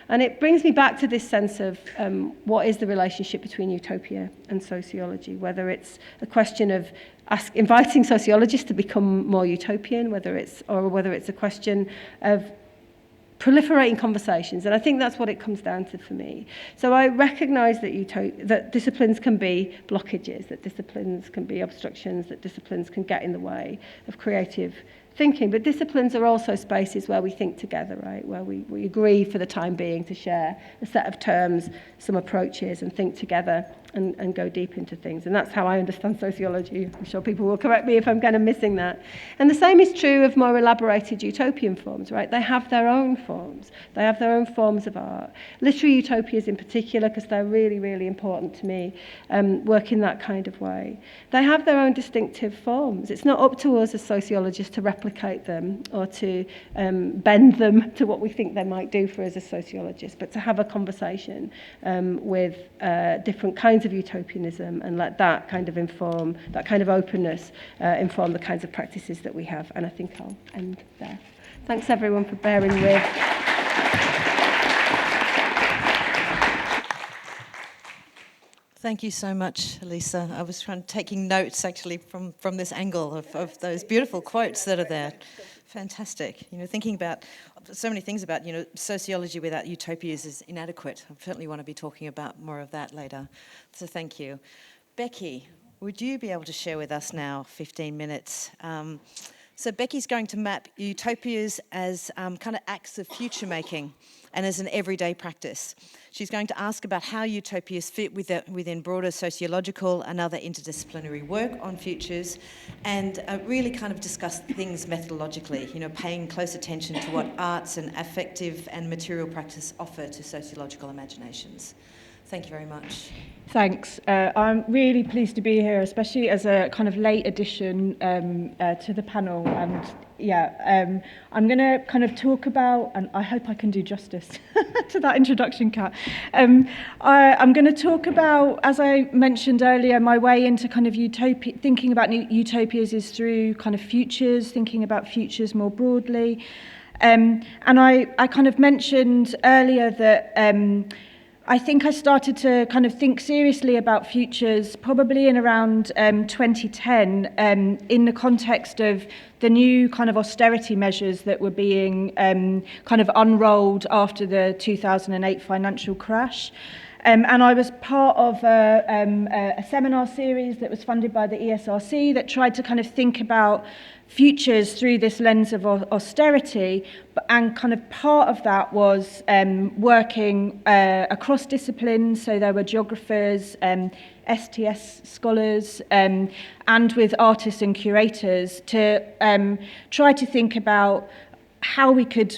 S6: And it brings me back to this sense of what is the relationship between utopia and sociology, whether it's a question of inviting sociologists to become more utopian, whether it's a question of proliferating conversations, and I think that's what it comes down to for me. So I recognise that disciplines can be blockages, that disciplines can be obstructions, that disciplines can get in the way of creative thinking, but disciplines are also spaces where we think together, right? Where we agree for the time being to share a set of terms, some approaches, and think together and go deep into things. And that's how I understand sociology. I'm sure people will correct me if I'm kind of missing that. And the same is true of more elaborated utopian forms, right? They have their own forms. They have their own forms of art. Literary utopias in particular, because they're really, really important to me, work in that kind of way. They have their own distinctive forms. It's not up to us as sociologists to replicate them or to bend them to what we think they might do for us as sociologists, but to have a conversation with different kinds of utopianism and let that kind of inform, that kind of openness inform the kinds of practices that we have. And I think I'll end there. Thanks everyone for bearing with.
S1: Thank you so much, Lisa. I was taking notes actually from this angle of those beautiful quotes that are there. Fantastic. Thinking about so many things about, sociology without utopias is inadequate. I certainly want to be talking about more of that later. So thank you. Becky, would you be able to share with us now 15 minutes? So Becky's going to map utopias as kind of acts of future making and as an everyday practice. She's going to ask about how utopias fit within broader sociological and other interdisciplinary work on futures, and really kind of discuss things methodologically, paying close attention to what arts and affective and material practice offer to sociological imaginations. Thank you very much.
S4: Thanks. I'm really pleased to be here, especially as a kind of late addition to the panel. And I'm going to kind of talk about, and I hope I can do justice to that introduction, Kat. I'm going to talk about, as I mentioned earlier, my way into kind of thinking about utopias is through kind of futures, thinking about futures more broadly. And I kind of mentioned earlier that I think I started to kind of think seriously about futures probably in around 2010 in the context of the new kind of austerity measures that were being kind of unrolled after the 2008 financial crash. And I was part of a seminar series that was funded by the ESRC that tried to kind of think about futures through this lens of austerity, and kind of part of that was working across disciplines, so there were geographers, STS scholars, and with artists and curators to try to think about how we could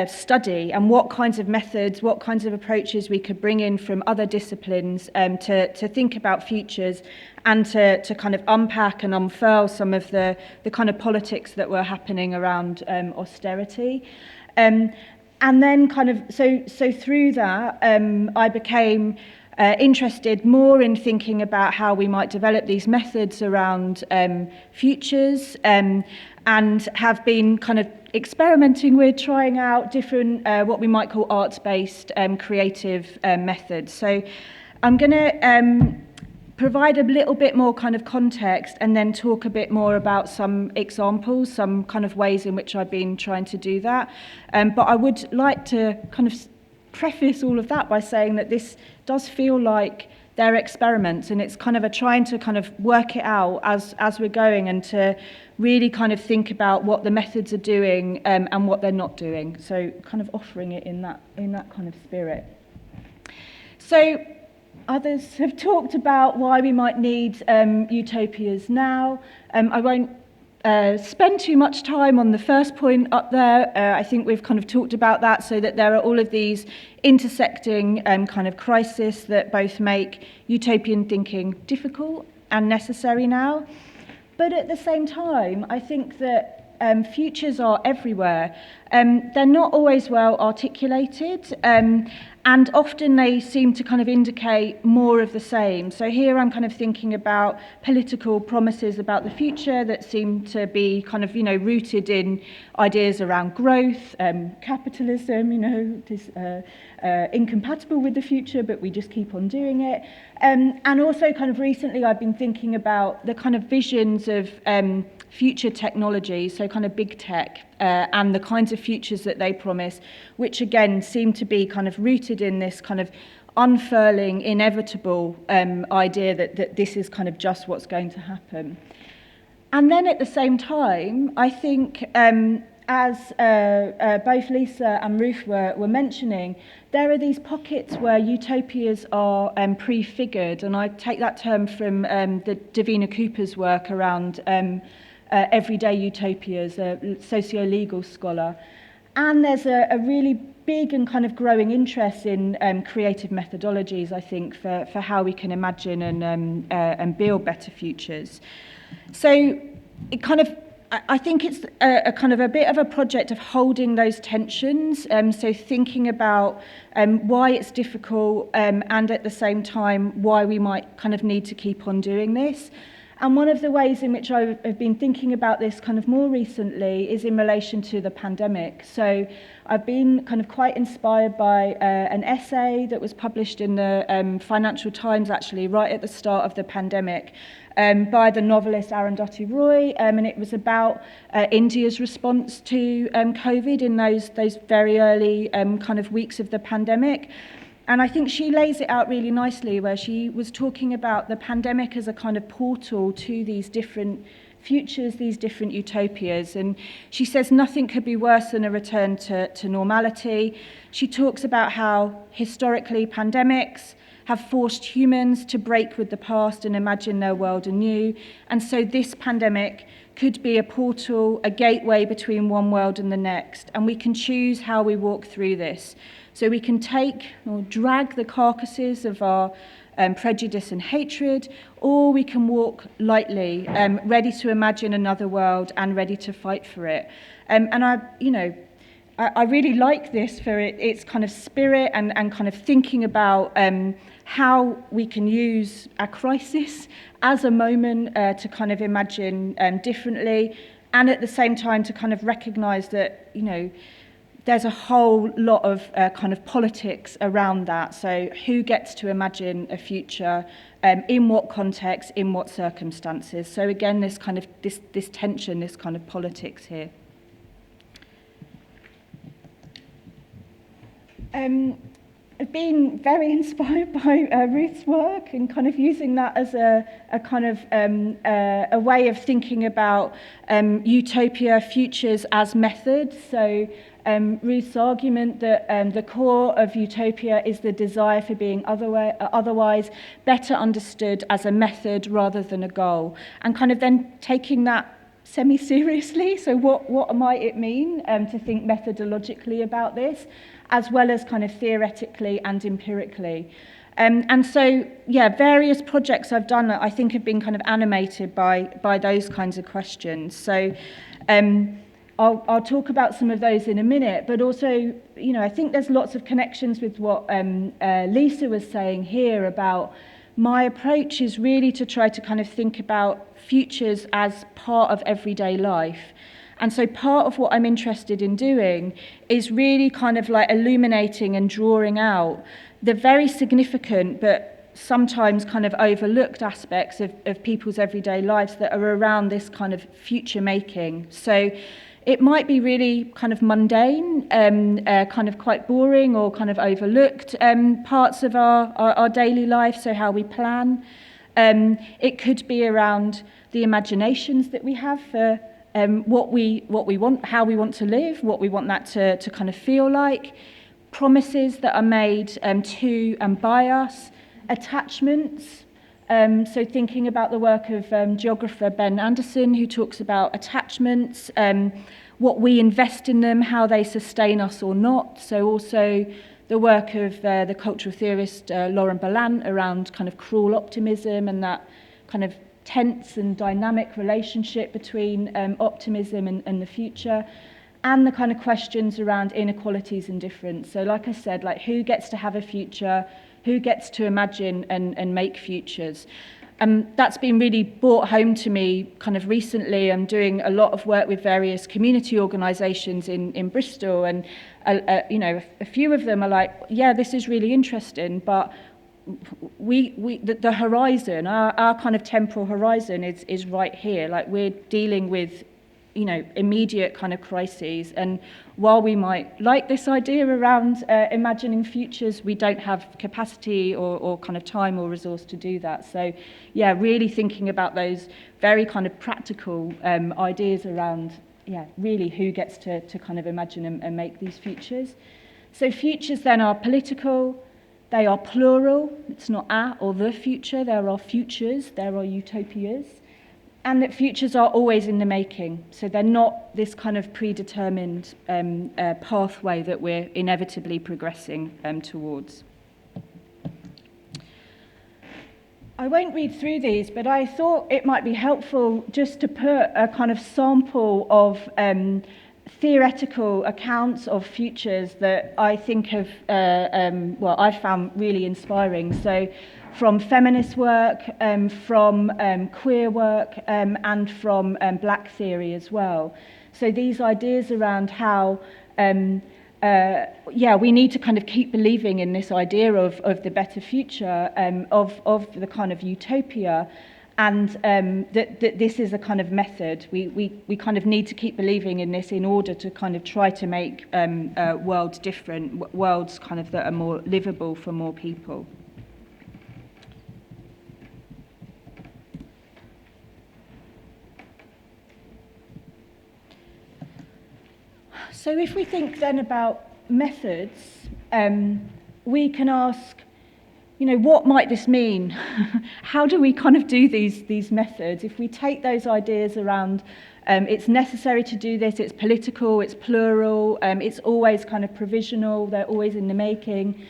S4: study and what kinds of methods, what kinds of approaches we could bring in from other disciplines to think about futures and to kind of unpack and unfurl some of the kind of politics that were happening around austerity. And then kind of, so through that, I became interested more in thinking about how we might develop these methods around futures, and have been kind of experimenting with trying out different what we might call arts-based creative methods. So I'm going to provide a little bit more kind of context and then talk a bit more about some examples, some kind of ways in which I've been trying to do that. But I would like to kind of preface all of that by saying that this does feel like they're experiments, and it's kind of a trying to kind of work it out as we're going, and to really kind of think about what the methods are doing and what they're not doing. So kind of offering it in that kind of spirit. So others have talked about why we might need utopias now. I won't spend too much time on the first point up there. I think we've kind of talked about that, so that there are all of these intersecting kind of crises that both make utopian thinking difficult and necessary now. But at the same time, I think that futures are everywhere. They're not always well articulated, and often they seem to kind of indicate more of the same. So here I'm kind of thinking about political promises about the future that seem to be kind of, rooted in ideas around growth, capitalism, is incompatible with the future, but we just keep on doing it. And also kind of recently I've been thinking about the kind of visions of future technology, so kind of big tech, and the kinds of futures that they promise, which again seem to be kind of rooted in this kind of unfurling, inevitable idea that this is kind of just what's going to happen. And then at the same time, I think, as both Lisa and Ruth were mentioning, there are these pockets where utopias are prefigured, and I take that term from the Davina Cooper's work around everyday utopias, a socio-legal scholar. And there's a really big and kind of growing interest in creative methodologies, I think, for how we can imagine and build better futures. So it kind of, I think it's a kind of a bit of a project of holding those tensions, so thinking about why it's difficult, and at the same time why we might kind of need to keep on doing this. And one of the ways in which I've been thinking about this kind of more recently is in relation to the pandemic. So I've been kind of quite inspired by an essay that was published in the Financial Times, actually, right at the start of the pandemic, by the novelist Arundhati Roy, and it was about India's response to COVID in those very early kind of weeks of the pandemic. And I think she lays it out really nicely, where she was talking about the pandemic as a kind of portal to these different futures, these different utopias. And she says nothing could be worse than a return to normality. She talks about how historically pandemics have forced humans to break with the past and imagine their world anew. And so this pandemic could be a portal, a gateway between one world and the next. And we can choose how we walk through this. So we can take or drag the carcasses of our prejudice and hatred, or we can walk lightly, ready to imagine another world and ready to fight for it. And I really like this for its kind of spirit and kind of thinking about how we can use a crisis as a moment to kind of imagine differently, and at the same time to kind of recognise that, there's a whole lot of kind of politics around that. So who gets to imagine a future, in what context, in what circumstances? So again, this kind of this tension, this kind of politics here. I've been very inspired by Ruth's work and kind of using that as a kind of a way of thinking about utopia futures as methods. So Ruth's argument that the core of utopia is the desire for being otherwise better understood as a method rather than a goal, and kind of then taking that semi-seriously. So what might it mean to think methodologically about this, as well as kind of theoretically and empirically. And so, various projects I've done, I think, have been kind of animated by those kinds of questions. So I'll talk about some of those in a minute, but also, I think there's lots of connections with what Lisa was saying here about my approach is really to try to kind of think about futures as part of everyday life. And so part of what I'm interested in doing is really kind of like illuminating and drawing out the very significant but sometimes kind of overlooked aspects of people's everyday lives that are around this kind of future making. So it might be really kind of mundane, kind of quite boring or kind of overlooked parts of our daily life, so how we plan. It could be around the imaginations that we have for what we want, how we want to live, what we want that to kind of feel like, promises that are made to and by us, attachments. So thinking about the work of geographer Ben Anderson, who talks about attachments, what we invest in them, how they sustain us or not. So also the work of the cultural theorist Lauren Ballant around kind of cruel optimism and that kind of
S7: tense and dynamic relationship between optimism and the future, and the kind of questions around inequalities and difference. So like I said, like who gets to have a future, who gets to imagine and make futures. That's been really brought home to me kind of recently. I'm doing a lot of work with various community organisations in Bristol, and you know, a few of them are like, yeah, this is really interesting, but the horizon, our kind of temporal horizon is right here. Like we're dealing with, you know, immediate kind of crises, and while we might like this idea around imagining futures, we don't have capacity or kind of time or resource to do that. So yeah, really thinking about those very kind of practical ideas around, yeah, really who gets to kind of imagine and make these futures. So futures then are political, they are plural, it's not a or the future, there are futures, there are utopias. And that futures are always in the making, so they're not this kind of predetermined pathway that we're inevitably progressing towards. I won't read through these, but I thought it might be helpful just to put a kind of sample of theoretical accounts of futures that I think have, well, I found really inspiring. So from feminist work, from queer work, and from black theory as well. So these ideas around how, yeah, we need to kind of keep believing in this idea of the better future, of the kind of utopia, and that this is a kind of method. We kind of need to keep believing in this in order to kind of try to make worlds different, worlds kind of that are more livable for more people. So if we think then about methods, we can ask, you know, what might this mean? How do we kind of do these methods? If we take those ideas around, it's necessary to do this, it's political, it's plural, it's always kind of provisional, they're always in the making.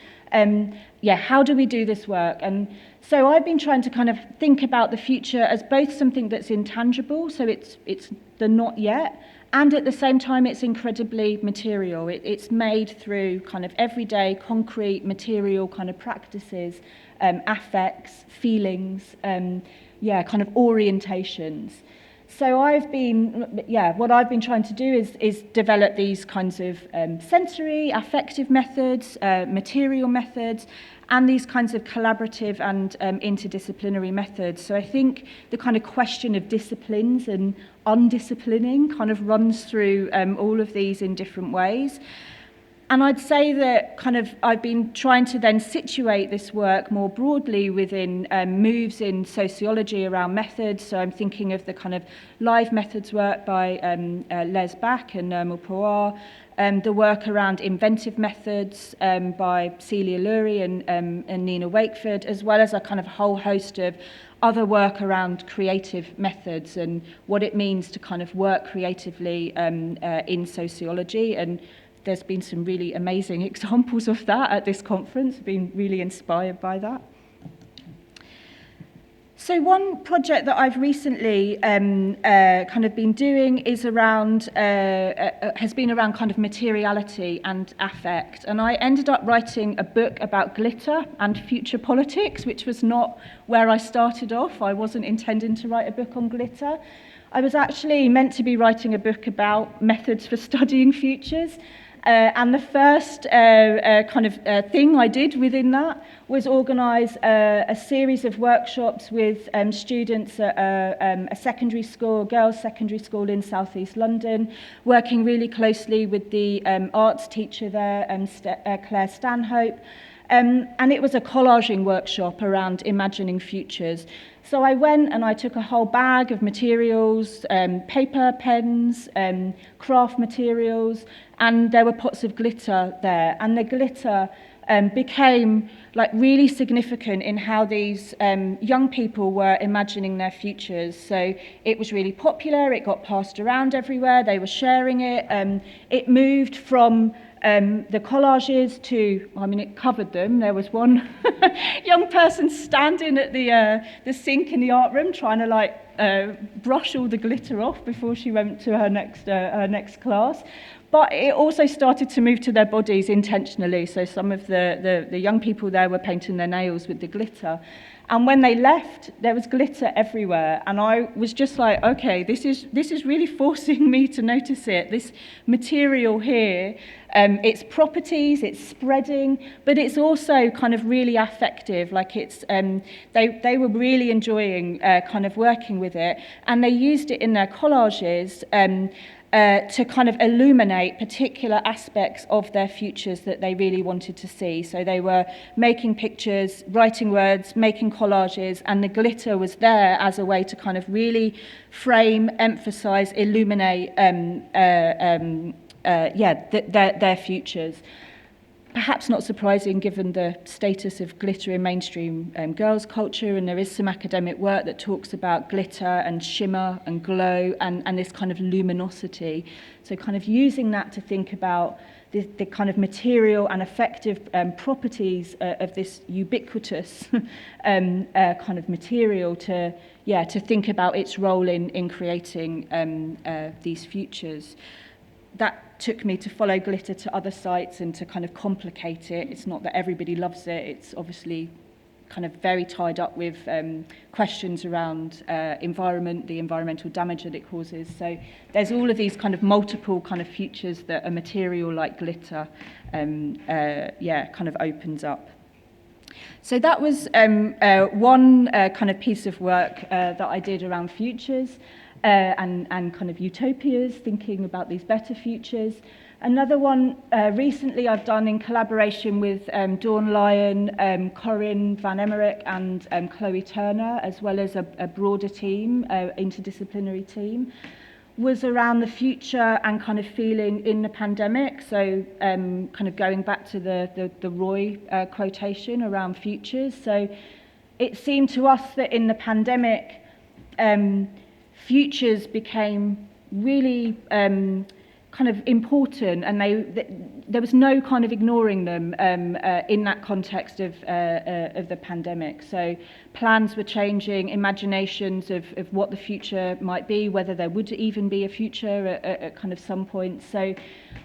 S7: Yeah, how do we do this work? And so I've been trying to kind of think about the future as both something that's intangible, so it's the not yet, and at the same time it's incredibly material. It's made through kind of everyday, concrete, material kind of practices, affects, feelings, yeah, kind of orientations. So I've been, yeah, what I've been trying to do is develop these kinds of sensory, affective methods, material methods, and these kinds of collaborative and interdisciplinary methods. So I think the kind of question of disciplines and undisciplining kind of runs through all of these in different ways. And I'd say that kind of I've been trying to then situate this work more broadly within moves in sociology around methods. So I'm thinking of the kind of live methods work by Les Bach and Nirmal Pawar, the work around inventive methods by Celia Lurie and Nina Wakeford, as well as a kind of whole host of other work around creative methods and what it means to kind of work creatively in sociology. And there's been some really amazing examples of that at this conference. I've been really inspired by that. So one project that I've recently kind of been doing is around, has been around kind of materiality and affect. And I ended up writing a book about glitter and future politics, which was not where I started off. I wasn't intending to write a book on glitter. I was actually meant to be writing a book about methods for studying futures. And the first kind of thing I did within that was organise a series of workshops with students at a secondary school, girls' secondary school in southeast London, working really closely with the arts teacher there, Claire Stanhope. And it was a collaging workshop around imagining futures. So I went and I took a whole bag of materials, paper, pens, craft materials, and there were pots of glitter there. And the glitter became like really significant in how these young people were imagining their futures. So it was really popular, it got passed around everywhere, they were sharing it. It moved from the collages to, I mean, it covered them. There was one young person standing at the sink in the art room trying to brush all the glitter off before she went to her next class. But it also started to move to their bodies intentionally. So some of the young people there were painting their nails with the glitter. And when they left, there was glitter everywhere. And I was just like, okay, this is really forcing me to notice it. This material here, its properties, it's spreading, but it's also kind of really affective. Like it's, they were really enjoying kind of working with it. And they used it in their collages to kind of illuminate particular aspects of their futures that they really wanted to see. So they were making pictures, writing words, making collages, and the glitter was there as a way to kind of really frame, emphasize, illuminate their futures. Perhaps not surprising given the status of glitter in mainstream girls' culture, and there is some academic work that talks about glitter and shimmer and glow and this kind of luminosity. So kind of using that to think about the kind of material and affective properties of this ubiquitous kind of material to think about its role in creating these futures. That took me to follow glitter to other sites and to kind of complicate it. It's not that everybody loves it. It's obviously kind of very tied up with questions around environment, the environmental damage that it causes. So there's all of these kind of multiple kind of futures that a material like glitter kind of opens up. So that was one kind of piece of work that I did around futures. And kind of utopias, thinking about these better futures. Another one recently I've done in collaboration with Dawn Lyon, Corinne Van Emmerich and Chloe Turner, as well as a broader team, interdisciplinary team, was around the future and kind of feeling in the pandemic. So kind of going back to the Roy quotation around futures. So it seemed to us that in the pandemic, futures became really kind of important, and there was no kind of ignoring them in that context of the pandemic. So plans were changing, imaginations of what the future might be, whether there would even be a future at kind of some point. So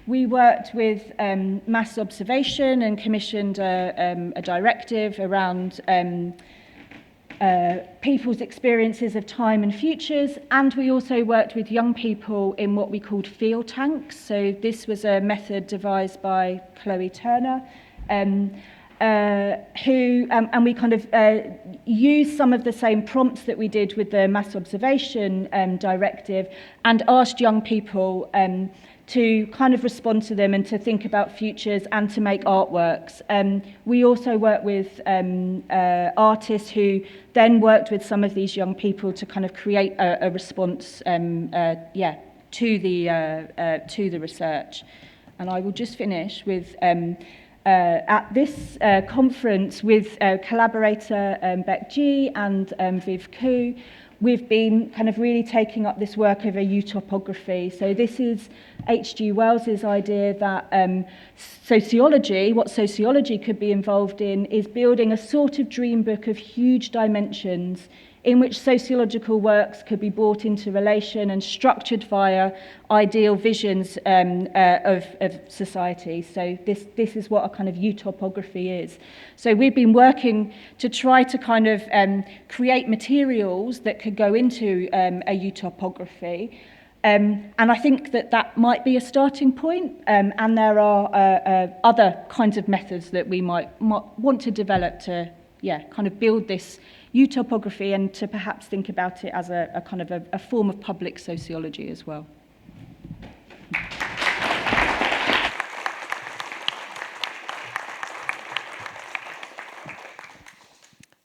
S7: we worked with mass observation and commissioned a directive around people's experiences of time and futures, and we also worked with young people in what we called field tanks. So this was a method devised by Chloe Turner, who and we kind of used some of the same prompts that we did with the mass observation directive, and asked young people to kind of respond to them and to think about futures and to make artworks. We also work with artists who then worked with some of these young people to kind of create a response to the research. And I will just finish with at this conference with collaborator Beck G and Viv Koo, we've been kind of really taking up this work of a utopography. So this is H.G. Wells's idea that sociology, what sociology could be involved in, is building a sort of dream book of huge dimensions in which sociological works could be brought into relation and structured via ideal visions of society. So this is what a kind of utopography is. So we've been working to try to kind of create materials that could go into a utopography. And I think that might be a starting point, and there are other kinds of methods that we might want to develop to kind of build this utopography and to perhaps think about it as a kind of a form of public sociology as well.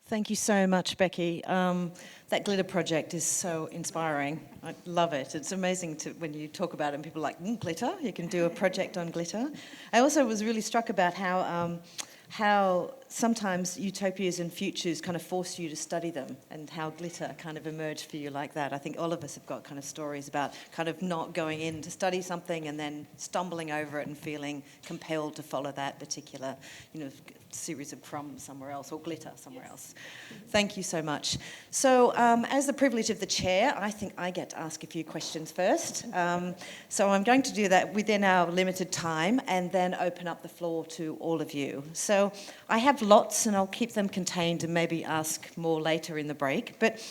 S1: Thank you so much, Becky. That glitter project is so inspiring. I love it. It's amazing when you talk about it and people are like, glitter? You can do a project on glitter. I also was really struck about how sometimes utopias and futures kind of force you to study them, and how glitter kind of emerged for you like that. I think all of us have got kind of stories about kind of not going in to study something and then stumbling over it and feeling compelled to follow that particular, series of crumbs somewhere else, or glitter somewhere else. Thank you so much. So as the privilege of the chair, I think I get to ask a few questions first. So I'm going to do that within our limited time and then open up the floor to all of you. So I have lots and I'll keep them contained and maybe ask more later in the break. But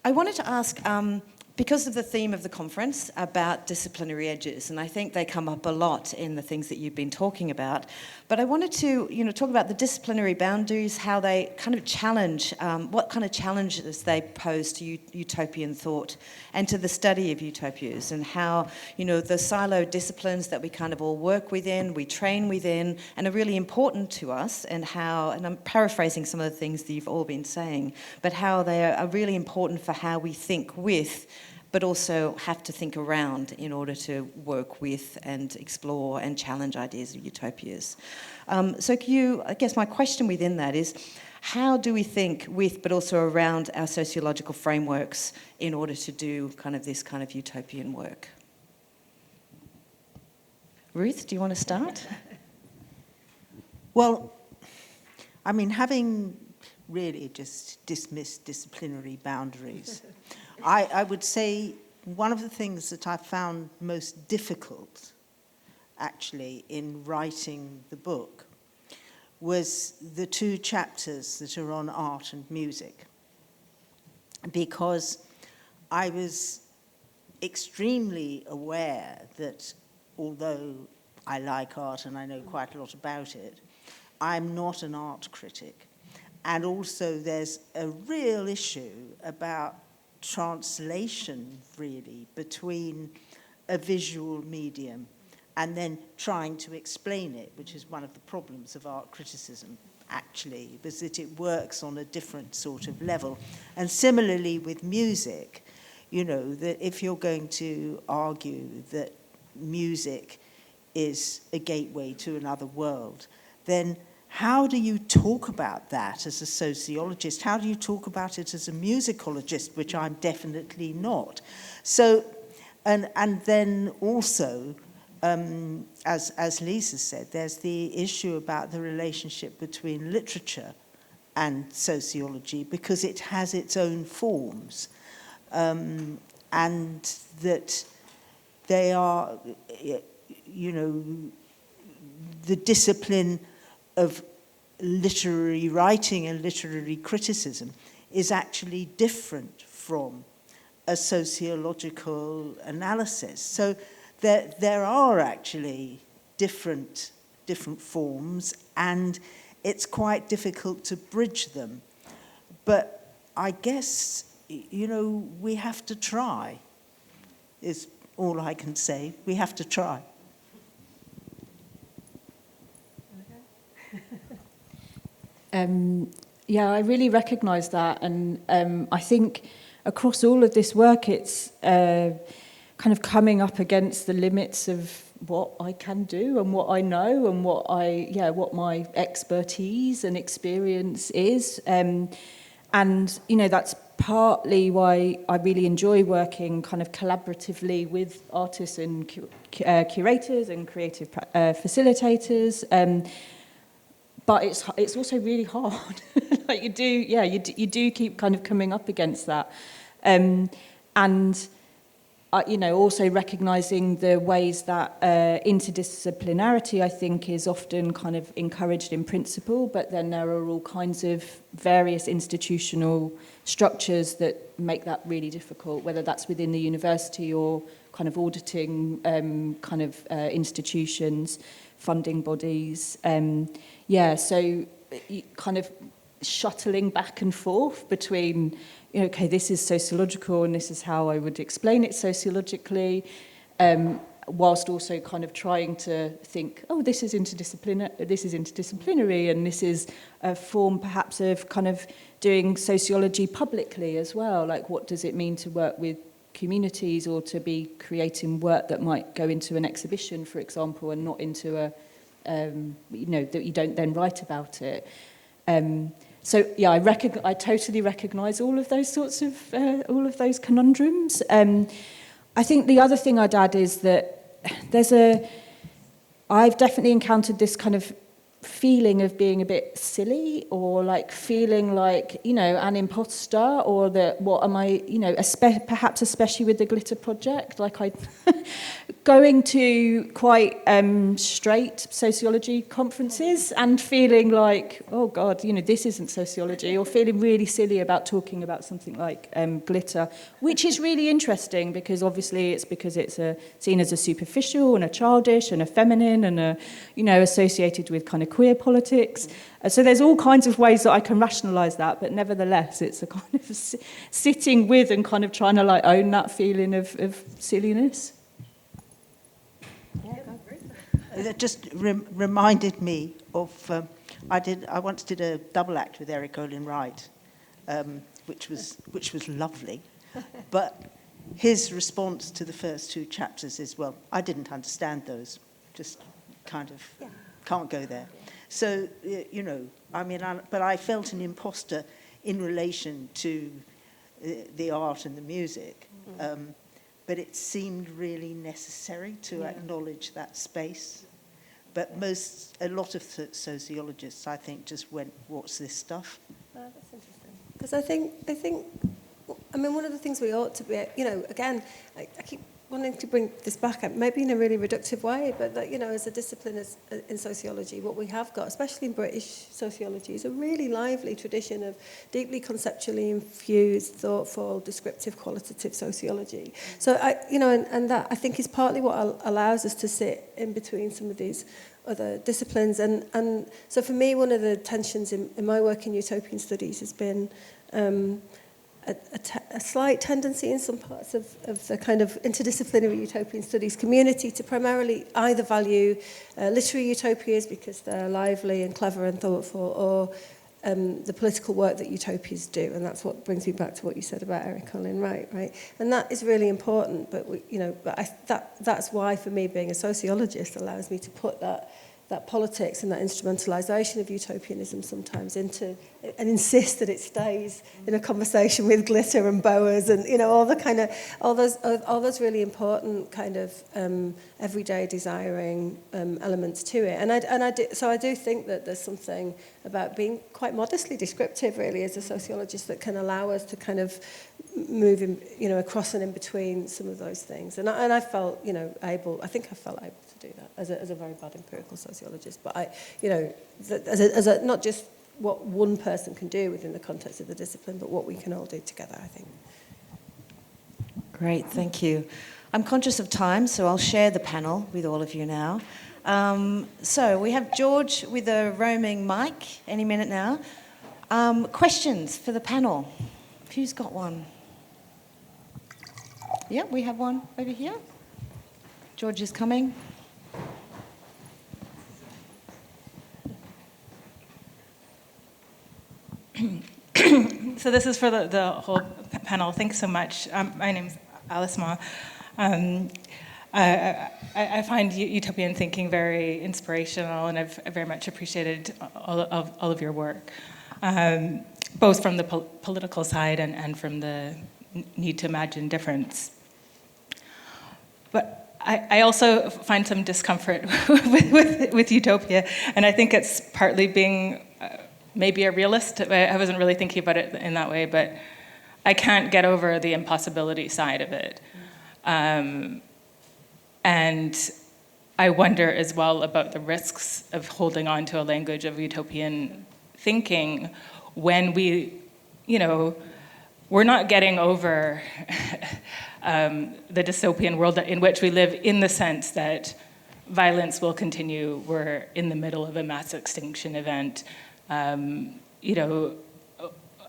S1: I wanted to ask, because of the theme of the conference about disciplinary edges, and I think they come up a lot in the things that you've been talking about, but I wanted to talk about the disciplinary boundaries, how they kind of challenge, what kind of challenges they pose to utopian thought and to the study of utopias, and how the silo disciplines that we kind of all work within, we train within, and are really important to us, and I'm paraphrasing some of the things that you've all been saying, but how they are really important for how we think with, but also have to think around in order to work with and explore and challenge ideas of utopias. So I guess my question within that is, how do we think with, but also around our sociological frameworks in order to do this kind of utopian work? Ruth, do you want to start?
S2: Well, I mean, having really just dismissed disciplinary boundaries, I would say one of the things that I found most difficult, actually, in writing the book was the 2 chapters that are on art and music, because I was extremely aware that although I like art and I know quite a lot about it, I'm not an art critic. And also there's a real issue about translation, really, between a visual medium and then trying to explain it, which is one of the problems of art criticism, actually, is that it works on a different sort of level. And similarly with music, that if you're going to argue that music is a gateway to another world, then how do you talk about that as a sociologist? How do you talk about it as a musicologist, which I'm definitely not? So, and then also, as Lisa said, there's the issue about the relationship between literature and sociology, because it has its own forms, and that they are, the discipline of literary writing and literary criticism is actually different from a sociological analysis. So there are actually different forms, and it's quite difficult to bridge them. But I guess, we have to try, is all I can say. We have to try.
S7: I really recognise that, and I think across all of this work it's kind of coming up against the limits of what I can do and what I know and what my expertise and experience is, and that's partly why I really enjoy working kind of collaboratively with artists and curators and creative facilitators. But it's also really hard. Like you do keep kind of coming up against that, and also recognising the ways that interdisciplinarity, I think, is often kind of encouraged in principle, but then there are all kinds of various institutional structures that make that really difficult, whether that's within the university or kind of auditing institutions, funding bodies. So kind of shuttling back and forth between, this is sociological and this is how I would explain it sociologically, whilst also kind of trying to think, this is interdisciplinary, and this is a form perhaps of kind of doing sociology publicly as well. Like, what does it mean to work with communities or to be creating work that might go into an exhibition, for example, and not into a, that you don't then write about it.
S4: So yeah, I totally recognise all of those sorts of all of those conundrums. I think the other thing I'd add is that I've definitely encountered this kind of feeling of being a bit silly, or like feeling like, you know, an imposter, or that what am I, you know, perhaps especially with the Glitter Project, like going to quite straight sociology conferences and feeling like, oh God, you know, this isn't sociology, or feeling really silly about talking about something like glitter, which is really interesting because obviously it's seen as a superficial and a childish and a feminine and a, you know, associated with kind of queer politics. So there's all kinds of ways that I can rationalise that, but nevertheless it's a kind of sitting with and kind of trying to like own that feeling of silliness.
S2: That just reminded me of, I once did a double act with Eric Olin Wright, which was lovely, but his response to the first two chapters is, well, I didn't understand those, just kind of can't go there. So, you know, I mean, but I felt an imposter in relation to the art and the music. But it seemed really necessary to acknowledge that space. But a lot of sociologists, I think, just went, what's this stuff?
S3: That's interesting. Because I think, I mean, one of the things we ought to be, you know, again, I keep wanting to bring this back up, maybe in a really reductive way, but that, you know, as a discipline in sociology, what we have got, especially in British sociology, is a really lively tradition of deeply conceptually infused, thoughtful, descriptive, qualitative sociology. So, you know, and that I think is partly what allows us to sit in between some of these other disciplines. And so for me, one of the tensions in my work in utopian studies has been a slight tendency in some parts of the kind of interdisciplinary utopian studies community to primarily either value literary utopias because they're lively and clever and thoughtful, or the political work that utopias do. And that's what brings me back to what you said about Eric Olin Wright, right? And that is really important, but that's why for me being a sociologist allows me to put that politics and that instrumentalisation of utopianism sometimes into, and insist that it stays in a conversation with glitter and boas and, you know, all those really important kind of everyday desiring elements to it. So I do think that there's something about being quite modestly descriptive, really, as a sociologist, that can allow us to kind of move in, you know, across and in between some of those things. And I felt, you know, I felt able to do that as a very bad empirical sociologist. But I, you know, as a not just what one person can do within the context of the discipline, but what we can all do together, I think.
S1: Great, thank you. I'm conscious of time, so I'll share the panel with all of you now. So we have George with a roaming mic any minute now. Questions for the panel? Who's got one? Yeah, we have one over here. George is coming.
S8: So this is for the whole panel. Thanks so much. My name's Alice Ma. I find utopian thinking very inspirational, and I've very much appreciated all of your work, both from the political side and from the need to imagine difference. But I also find some discomfort with utopia, and I think it's partly being maybe a realist. I wasn't really thinking about it in that way, but I can't get over the impossibility side of it. And I wonder as well about the risks of holding on to a language of utopian thinking when we, you know, we're not getting over the dystopian world in which we live, in the sense that violence will continue. We're in the middle of a mass extinction event. You know,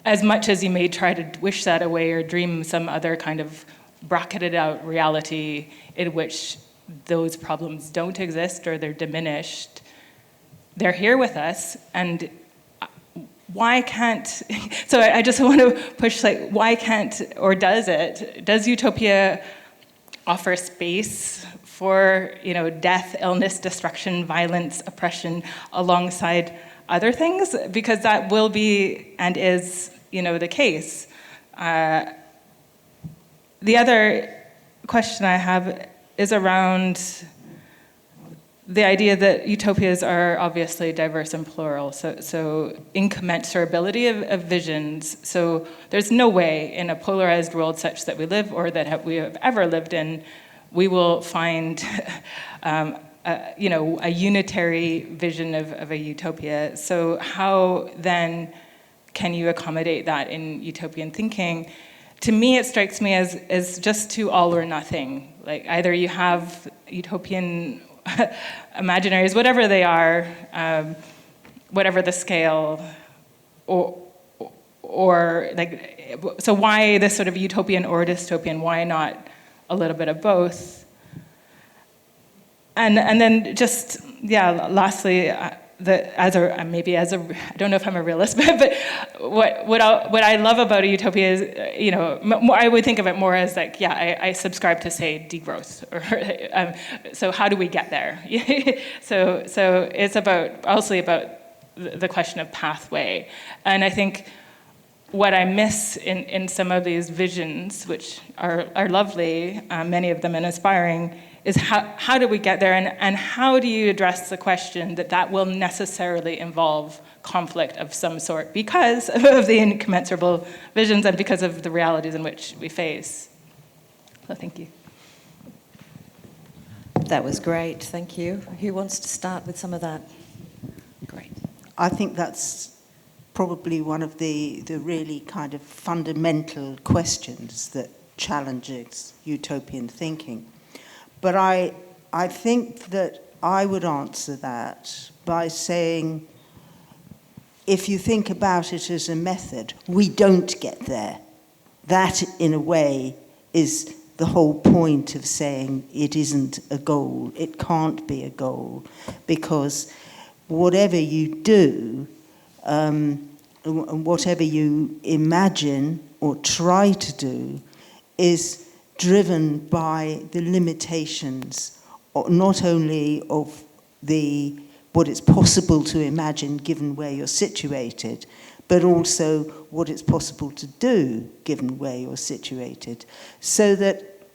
S8: as much as you may try to wish that away or dream some other kind of bracketed out reality in which those problems don't exist or they're diminished, they're here with us. And why can't, so I just want to push, like, why can't, or does utopia offer space for, you know, death, illness, destruction, violence, oppression, alongside other things, because that will be and is, the case. The other question I have is around the idea that utopias are obviously diverse and plural, so incommensurability of visions. So there's no way in a polarized world such that we live or that we have ever lived in, we will find a unitary vision of a utopia. So how then can you accommodate that in utopian thinking? To me, it strikes me as just too all or nothing. Like either you have utopian imaginaries, whatever they are, whatever the scale, or like, so why this sort of utopian or dystopian? Why not a little bit of both? And then just, lastly, I don't know if I'm a realist, but what I love about a utopia is, I would think of it more as like, I subscribe to, say, degrowth, or so how do we get there? So it's also about the question of pathway, and I think what I miss in some of these visions, which are lovely, many of them and inspiring, is how do we get there, and how do you address the question that will necessarily involve conflict of some sort because of the incommensurable visions and because of the realities in which we face. So thank you.
S1: That was great, thank you. Who wants to start with some of that? Great.
S2: I think that's probably one of the really kind of fundamental questions that challenges utopian thinking. But I think that I would answer that by saying, if you think about it as a method, we don't get there. That, in a way, is the whole point of saying it isn't a goal. It can't be a goal, because whatever you do, and whatever you imagine or try to do, is driven by the limitations, not only of what it's possible to imagine given where you're situated, but also what it's possible to do given where you're situated. So that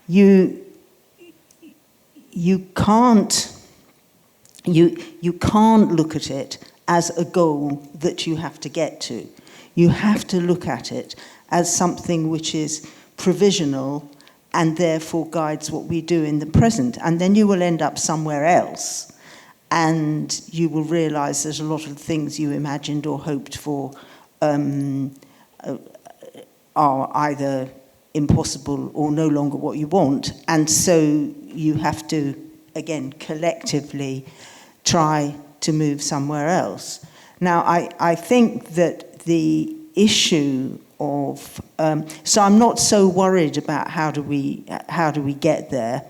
S2: you can't look at it as a goal that you have to get to. You have to look at it as something which is provisional and therefore guides what we do in the present. And then you will end up somewhere else, and you will realize there's a lot of things you imagined or hoped for are either impossible or no longer what you want. And so you have to, again, collectively try to move somewhere else. Now, I think that the issue of so I'm not so worried about how do we get there,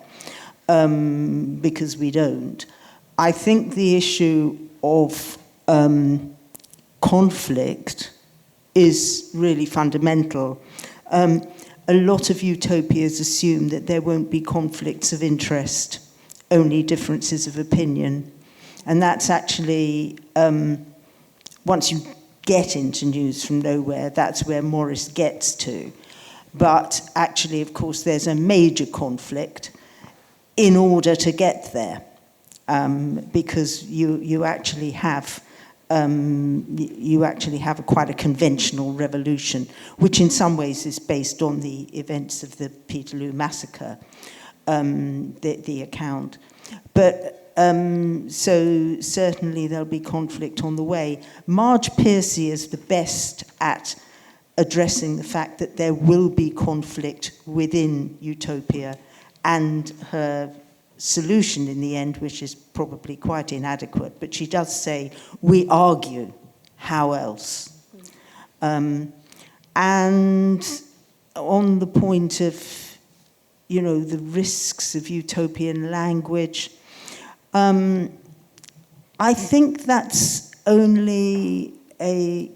S2: because we don't. I think the issue of conflict is really fundamental. A lot of utopias assume that there won't be conflicts of interest, only differences of opinion, and that's actually once you get into news from nowhere, that's where Morris gets to. But actually, of course, there's a major conflict in order to get there, because you actually have quite a conventional revolution, which in some ways is based on the events of the Peterloo massacre, the account. But so certainly there'll be conflict on the way. Marge Piercy is the best at addressing the fact that there will be conflict within utopia, and her solution in the end, which is probably quite inadequate, but she does say, we argue, how else? And on the point of, the risks of utopian language, I think that's only a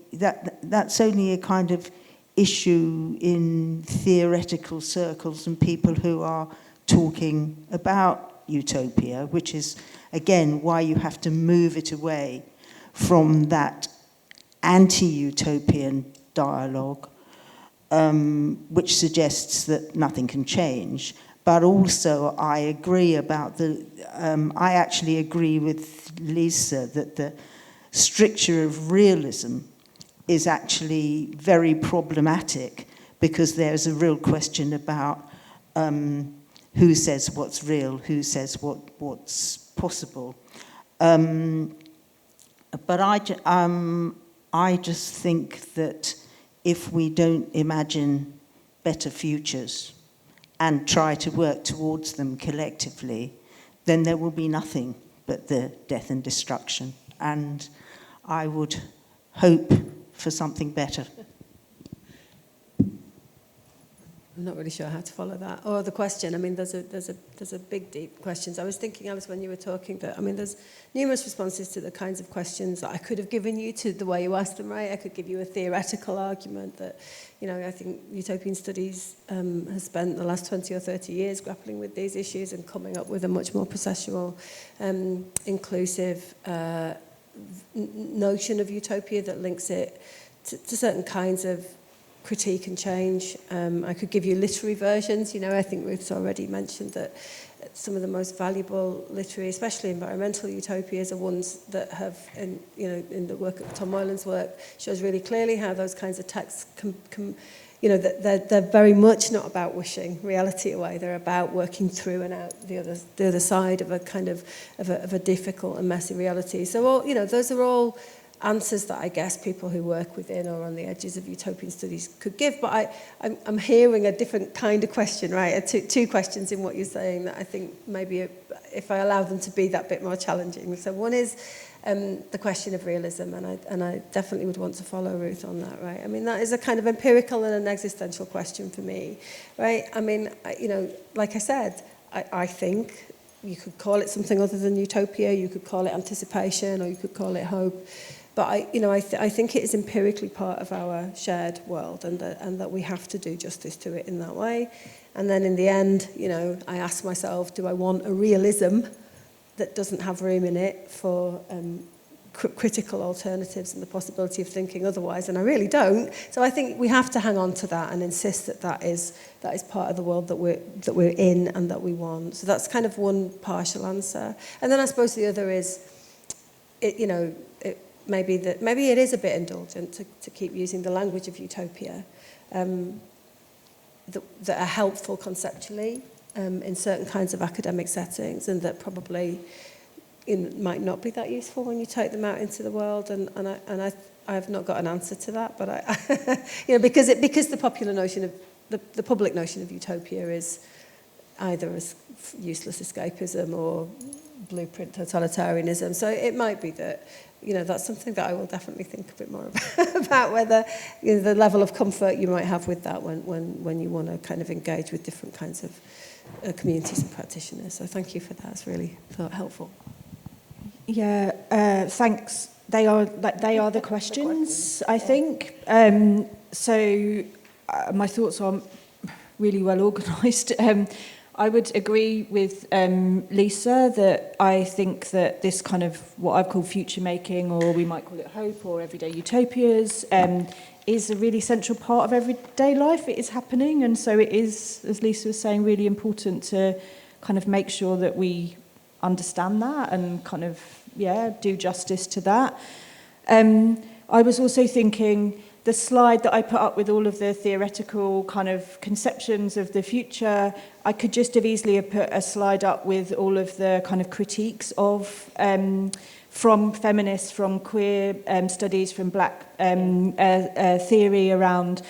S2: kind of issue in theoretical circles and people who are talking about utopia, which is, again, why you have to move it away from that anti-utopian dialogue, which suggests that nothing can change. But also, I agree about I actually agree with Lisa that the stricture of realism is actually very problematic, because there's a real question about who says what's real, who says what's possible. But I just think that if we don't imagine better futures and try to work towards them collectively, then there will be nothing but the death and destruction. And I would hope for something better.
S3: I'm not really sure how to follow that. Or the question, I mean, there's a big, deep questions. I was thinking, Alice, when you were talking, that, I mean, there's numerous responses to the kinds of questions that I could have given you to the way you asked them, right? I could give you a theoretical argument that, you know, I think utopian studies has spent the last 20 or 30 years grappling with these issues and coming up with a much more processual, inclusive notion of utopia that links it to certain kinds of critique and change. I could give you literary versions. You know, I think Ruth's already mentioned that some of the most valuable literary, especially environmental utopias, are ones that have, in the work of Tom Moylan's work, shows really clearly how those kinds of texts you know, that they're very much not about wishing reality away. They're about working through and out the other side of a kind of a difficult and messy reality. So, all, you know, those are all answers that I guess people who work within or on the edges of utopian studies could give. But I'm hearing a different kind of question, right? Two questions in what you're saying that I think maybe if I allow them to be that bit more challenging. So one is the question of realism, and I definitely would want to follow Ruth on that, right? I mean, that is a kind of empirical and an existential question for me, right? I mean, you know, like I said, I think you could call it something other than utopia, you could call it anticipation, or you could call it hope. But I think it is empirically part of our shared world, and that we have to do justice to it in that way. And then in the end, you know, I ask myself, do I want a realism that doesn't have room in it for critical alternatives and the possibility of thinking otherwise? And I really don't. So I think we have to hang on to that and insist that is part of the world that we're in and that we want. So that's kind of one partial answer. And then I suppose the other is, maybe it is a bit indulgent to keep using the language of utopia that are helpful conceptually in certain kinds of academic settings, and that probably might not be that useful when you take them out into the world. And I have not got an answer to that, but because the popular notion of the public notion of utopia is either as useless escapism or blueprint totalitarianism. So it might be that, you know, that's something that I will definitely think a bit more about whether, you know, the level of comfort you might have with that when you want to kind of engage with different kinds of communities and practitioners. So thank you for that. It's really helpful.
S7: Yeah, thanks. They are the questions, I think. My thoughts are really well organised. I would agree with Lisa that I think that this kind of what I've called future making, or we might call it hope, or everyday utopias, is a really central part of everyday life. It is happening, and so it is, as Lisa was saying, really important to kind of make sure that we understand that and kind of, do justice to that. I was also thinking the slide that I put up with all of the theoretical kind of conceptions of the future, I could just have easily put a slide up with all of the kind of critiques of, from feminists, from queer studies, from black theory around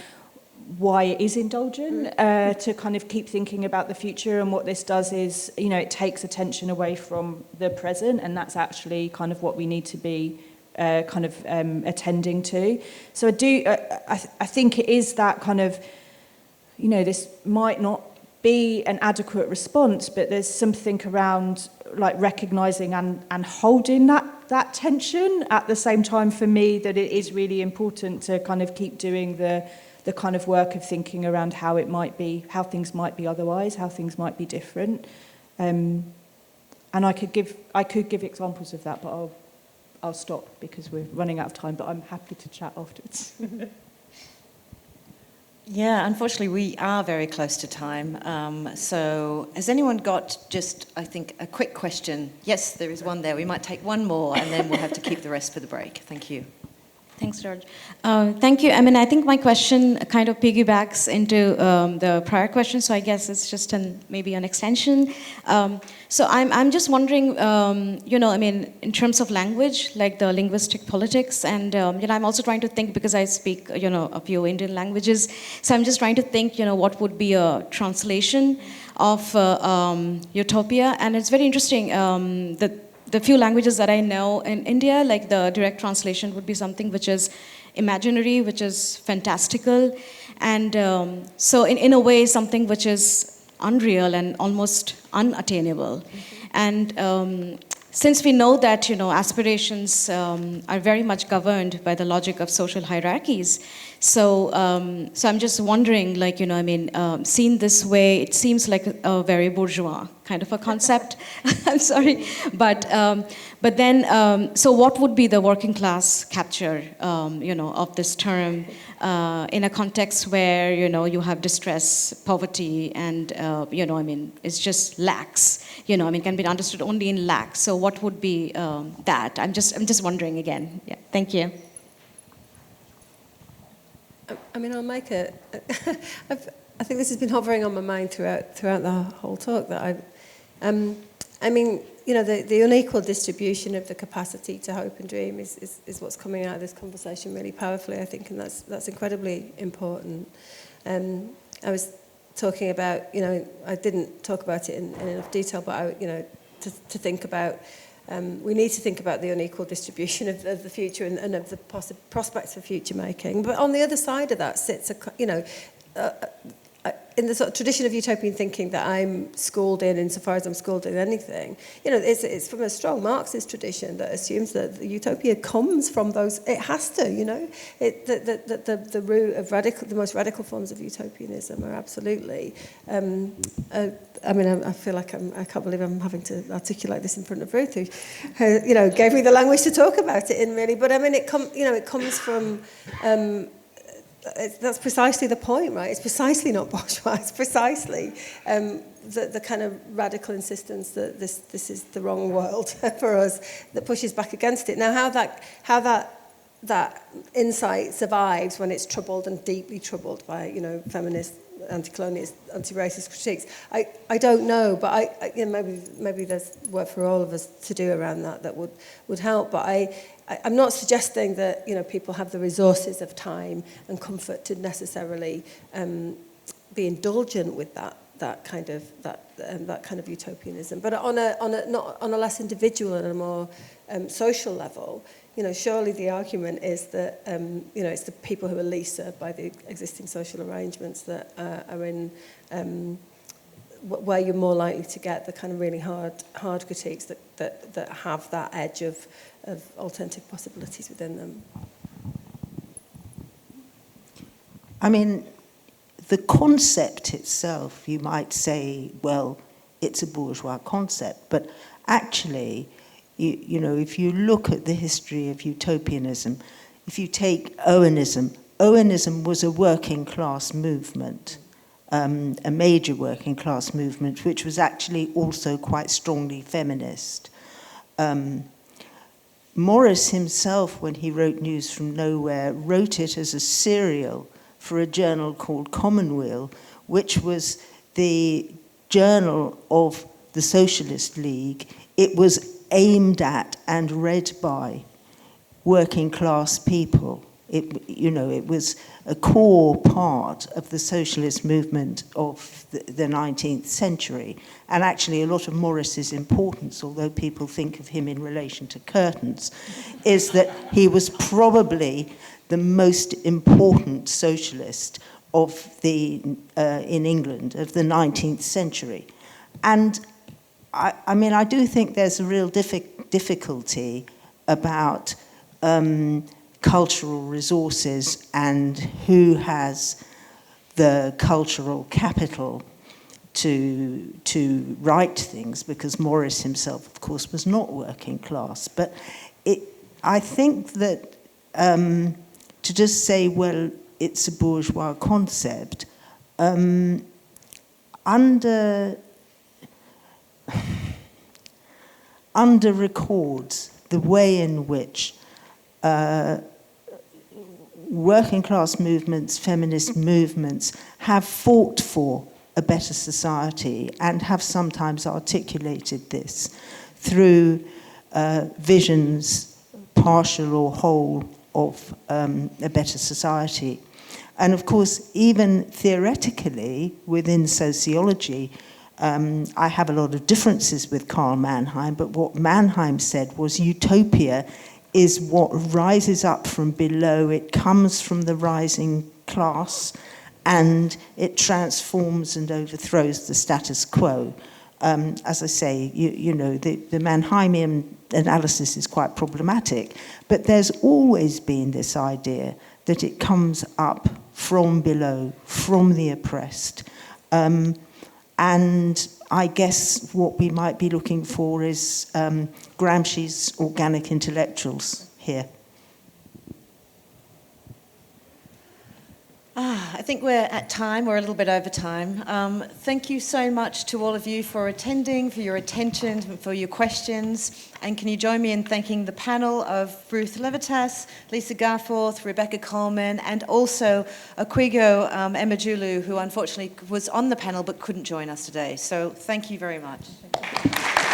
S7: why it is indulgent to kind of keep thinking about the future. And what this does is, you know, it takes attention away from the present, and that's actually kind of what we need to be attending to. So I think it is that kind of, you know, this might not be an adequate response, but there's something around like recognizing and holding that tension at the same time, for me, that it is really important to kind of keep doing the kind of work of thinking around how it might be, how things might be otherwise, how things might be different. And I could give examples of that, but I'll stop because we're running out of time, but I'm happy to chat afterwards.
S1: Yeah, unfortunately, we are very close to time. So has anyone got just, I think, a quick question? Yes, there is one there. We might take one more, and then we'll have to keep the rest for the break. Thank you.
S9: Thanks, George. Thank you. I mean, I think my question kind of piggybacks into the prior question, so I guess it's just maybe an extension. So I'm just wondering, I mean, in terms of language, like the linguistic politics, and I'm also trying to think, because I speak, a few Indian languages, so I'm just trying to think, what would be a translation of utopia, and it's very interesting that the few languages that I know in India, like the direct translation would be something which is imaginary, which is fantastical, and so in a way something which is unreal and almost unattainable. And since we know that aspirations are very much governed by the logic of social hierarchies, so I'm just wondering, seen this way, it seems like a very bourgeois kind of a concept. I'm sorry, but then, so what would be the working class capture, of this term in a context where you have distress, poverty, and it's just lacks. Can be understood only in lacks. So what would be that? I'm just wondering again. Yeah, thank you.
S3: I mean, I'll make I think this has been hovering on my mind throughout the whole talk. That the unequal distribution of the capacity to hope and dream is what's coming out of this conversation really powerfully, I think, and that's incredibly important. I was talking about, I didn't talk about it in enough detail, but to think about. We need to think about the unequal distribution of the future and of the prospects for future making. But on the other side of that sits, in the sort of tradition of utopian thinking that I'm schooled in, insofar as I'm schooled in anything, it's from a strong Marxist tradition that assumes that the utopia comes from those. It has to, the root of the most radical forms of utopianism are absolutely. I feel like I can't believe I'm having to articulate this in front of Ruth, who gave me the language to talk about it in, really. But I mean, it comes from. That's precisely the point, right? It's precisely not bourgeois. It's precisely the kind of radical insistence that this is the wrong world for us that pushes back against it. Now, how that insight survives when it's troubled and deeply troubled by feminist, anti-colonialist, anti-racist critiques, I don't know, but maybe there's work for all of us to do around that would help. But I'm not suggesting that people have the resources of time and comfort to necessarily be indulgent with that kind of utopianism. But on a less individual and a more social level, surely the argument is that it's the people who are least served by the existing social arrangements that are in where you're more likely to get the kind of really hard critiques that have that edge of alternative possibilities within them.
S5: I mean, the concept itself, you might say, well, it's a bourgeois concept, but actually, if you look at the history of utopianism, if you take Owenism was a working class movement, a major working class movement, which was actually also quite strongly feminist. Morris himself, when he wrote News from Nowhere, wrote it as a serial for a journal called Commonweal, which was the journal of the Socialist League. It was aimed at and read by working class people. It was a core part of the socialist movement of the 19th century. And actually a lot of Morris's importance, although people think of him in relation to curtains, is that he was probably the most important socialist of in England of the 19th century. And I do think there's a real difficulty about cultural resources and who has the cultural capital to write things, because Morris himself, of course, was not working class. But
S2: I think that to just say, well, it's a bourgeois concept, under records the way in which working class movements, feminist movements have fought for a better society and have sometimes articulated this through visions, partial or whole, of a better society. And of course, even theoretically, within sociology, I have a lot of differences with Karl Mannheim, but what Mannheim said was utopia is what rises up from below. It comes from the rising class, and it transforms and overthrows the status quo. As I say, the Mannheimian analysis is quite problematic, but there's always been this idea that it comes up from below, from the oppressed. And I guess what we might be looking for is Gramsci's organic intellectuals here.
S1: I think we're at time. We're a little bit over time. Thank you so much to all of you for attending, for your attention, for your questions. And can you join me in thanking the panel of Ruth Levitas, Lisa Garforth, Rebecca Coleman, and also Akwigo Emejulu, who unfortunately was on the panel but couldn't join us today. So thank you very much. Thank you.